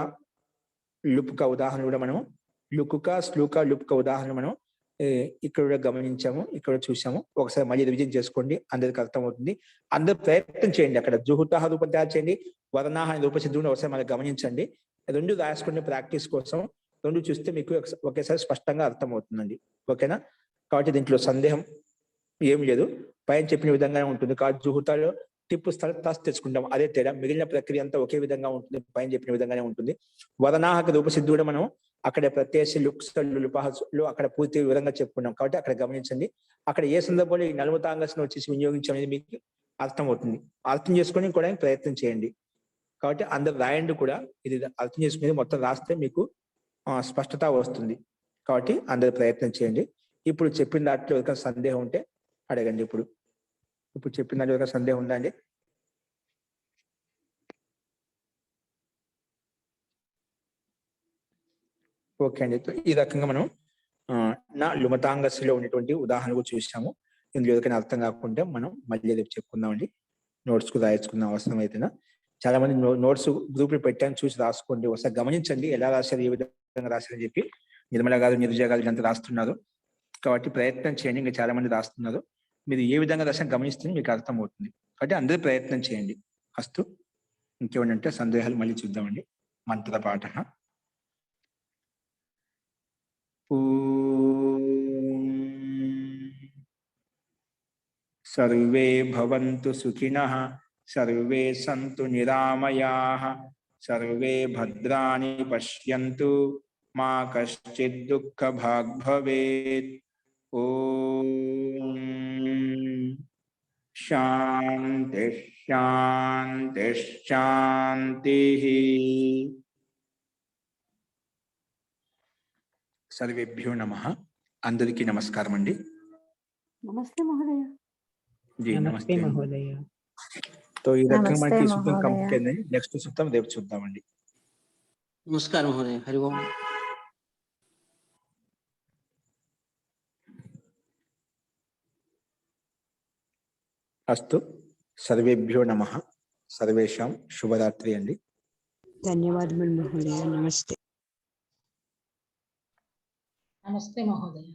లుపుక ఉదాహరణ కూడా మనం లుకుక శ్లూక లుపుక ఉదాహరణ మనం ఇక్కడ కూడా గమనించాము, ఇక్కడ చూసాము. ఒకసారి మళ్ళీ రివిజన్ చేసుకోండి, అందరికి అర్థమవుతుంది. అందరు ప్రయత్నం చేయండి. అక్కడ జుహుతాహ రూపం తయారు చేయండి, వదనాహ రూపసిద్ధుని ఒకసారి మనకి గమనించండి. రెండు రాసుకునే ప్రాక్టీస్ కోసం రెండు చూస్తే మీకు ఒకేసారి స్పష్టంగా అర్థమవుతుందండి. ఓకేనా? కాబట్టి దీంట్లో సందేహం ఏమి లేదు, పైన చెప్పిన విధంగానే ఉంటుంది. కాబట్టి జుహుతాలో టిప్పు స్థల తస్ తెచ్చుకుంటాం, అదే తేడా. మిగిలిన ప్రక్రియ అంతా ఒకే విధంగా ఉంటుంది, పైన చెప్పిన విధంగానే ఉంటుంది. వదనాహక రూపసిద్ధి కూడా మనం అక్కడ ప్రత్యేక లుప్సలు అక్కడ పూర్తి వివరంగా చెప్పుకున్నాం. కాబట్టి అక్కడ గమనించండి. అక్కడ ఏ సందర్భంలో ఈ నలుమతాంగస్ను వచ్చేసి వినియోగించడం అనేది మీకు అర్థమవుతుంది. అర్థం చేసుకొని కూడా ప్రయత్నం చేయండి. కాబట్టి అందరు రాయండి కూడా. ఇది అర్థం చేసుకునేది మొత్తం రాస్తే మీకు స్పష్టత వస్తుంది. కాబట్టి అందరు ప్రయత్నం చేయండి. ఇప్పుడు చెప్పిన దాంట్లో ఎవరికైనా సందేహం ఉంటే అడగండి. ఇప్పుడు చెప్పిన దాంట్లో ఎవరికైనా సందేహం ఉందా అండి? ఓకే అండి. ఈ రకంగా మనం నా లుమతాంగస్లో ఉన్నటువంటి ఉదాహరణలు చూసాము. ఇందులో ఎవరికైనా అర్థం కాకుండా మనం మళ్ళీ రేపు చెప్పుకుందామండి. నోట్స్ కు రాయించుకున్న అవసరం అయితేనా. చాలా మంది నోట్స్ గ్రూపులు పెట్టాను, చూసి రాసుకోండి. ఒకసారి గమనించండి ఎలా రాశారు, ఏ విధంగా రాశారని చెప్పి. నిర్మల గారు, నిర్జయ గారు ఇదంతా రాస్తున్నారు. కాబట్టి ప్రయత్నం చేయండి. ఇంకా చాలా మంది రాస్తున్నారు. మీరు ఏ విధంగా రాసిన గమనిస్తే మీకు అర్థమవుతుంది. కాబట్టి అందరూ ప్రయత్నం చేయండి. అస్తు. ఇంకేమంటే సందేహాలు మళ్ళీ చూద్దామండి. మంత్ర పాఠ. సర్వే భవంతు సుఖినః, సర్వే సంతు నిరామయాః, సర్వే భద్రాణి పశ్యంతు, మా కశ్చిద్ దుఃఖభాగ్ భవేత్. ఓం శాంతి శాంతి శాంతి. సర్వేభ్యో నమః. అందరికీ నమస్కారం అండి. నమస్తే మహోదయ. జీ నమస్తే నమస్తే. మహోదయ. तो ఈ రకంగా మనకి నమస్తే సూత్రం మహోదయ. కంప్లీట్ అయింది. నెక్స్ట్ సూత్రం రేపు చూద్దామండి. నమస్కారం మహోదయ. హరి ఓం. అస్తు. సర్వేభ్యో నమః. సర్వేషాం శుభరాత్రి అండి. ధన్యవాదములు మహోదయ. నమస్తే. నమస్తే మహోదయ.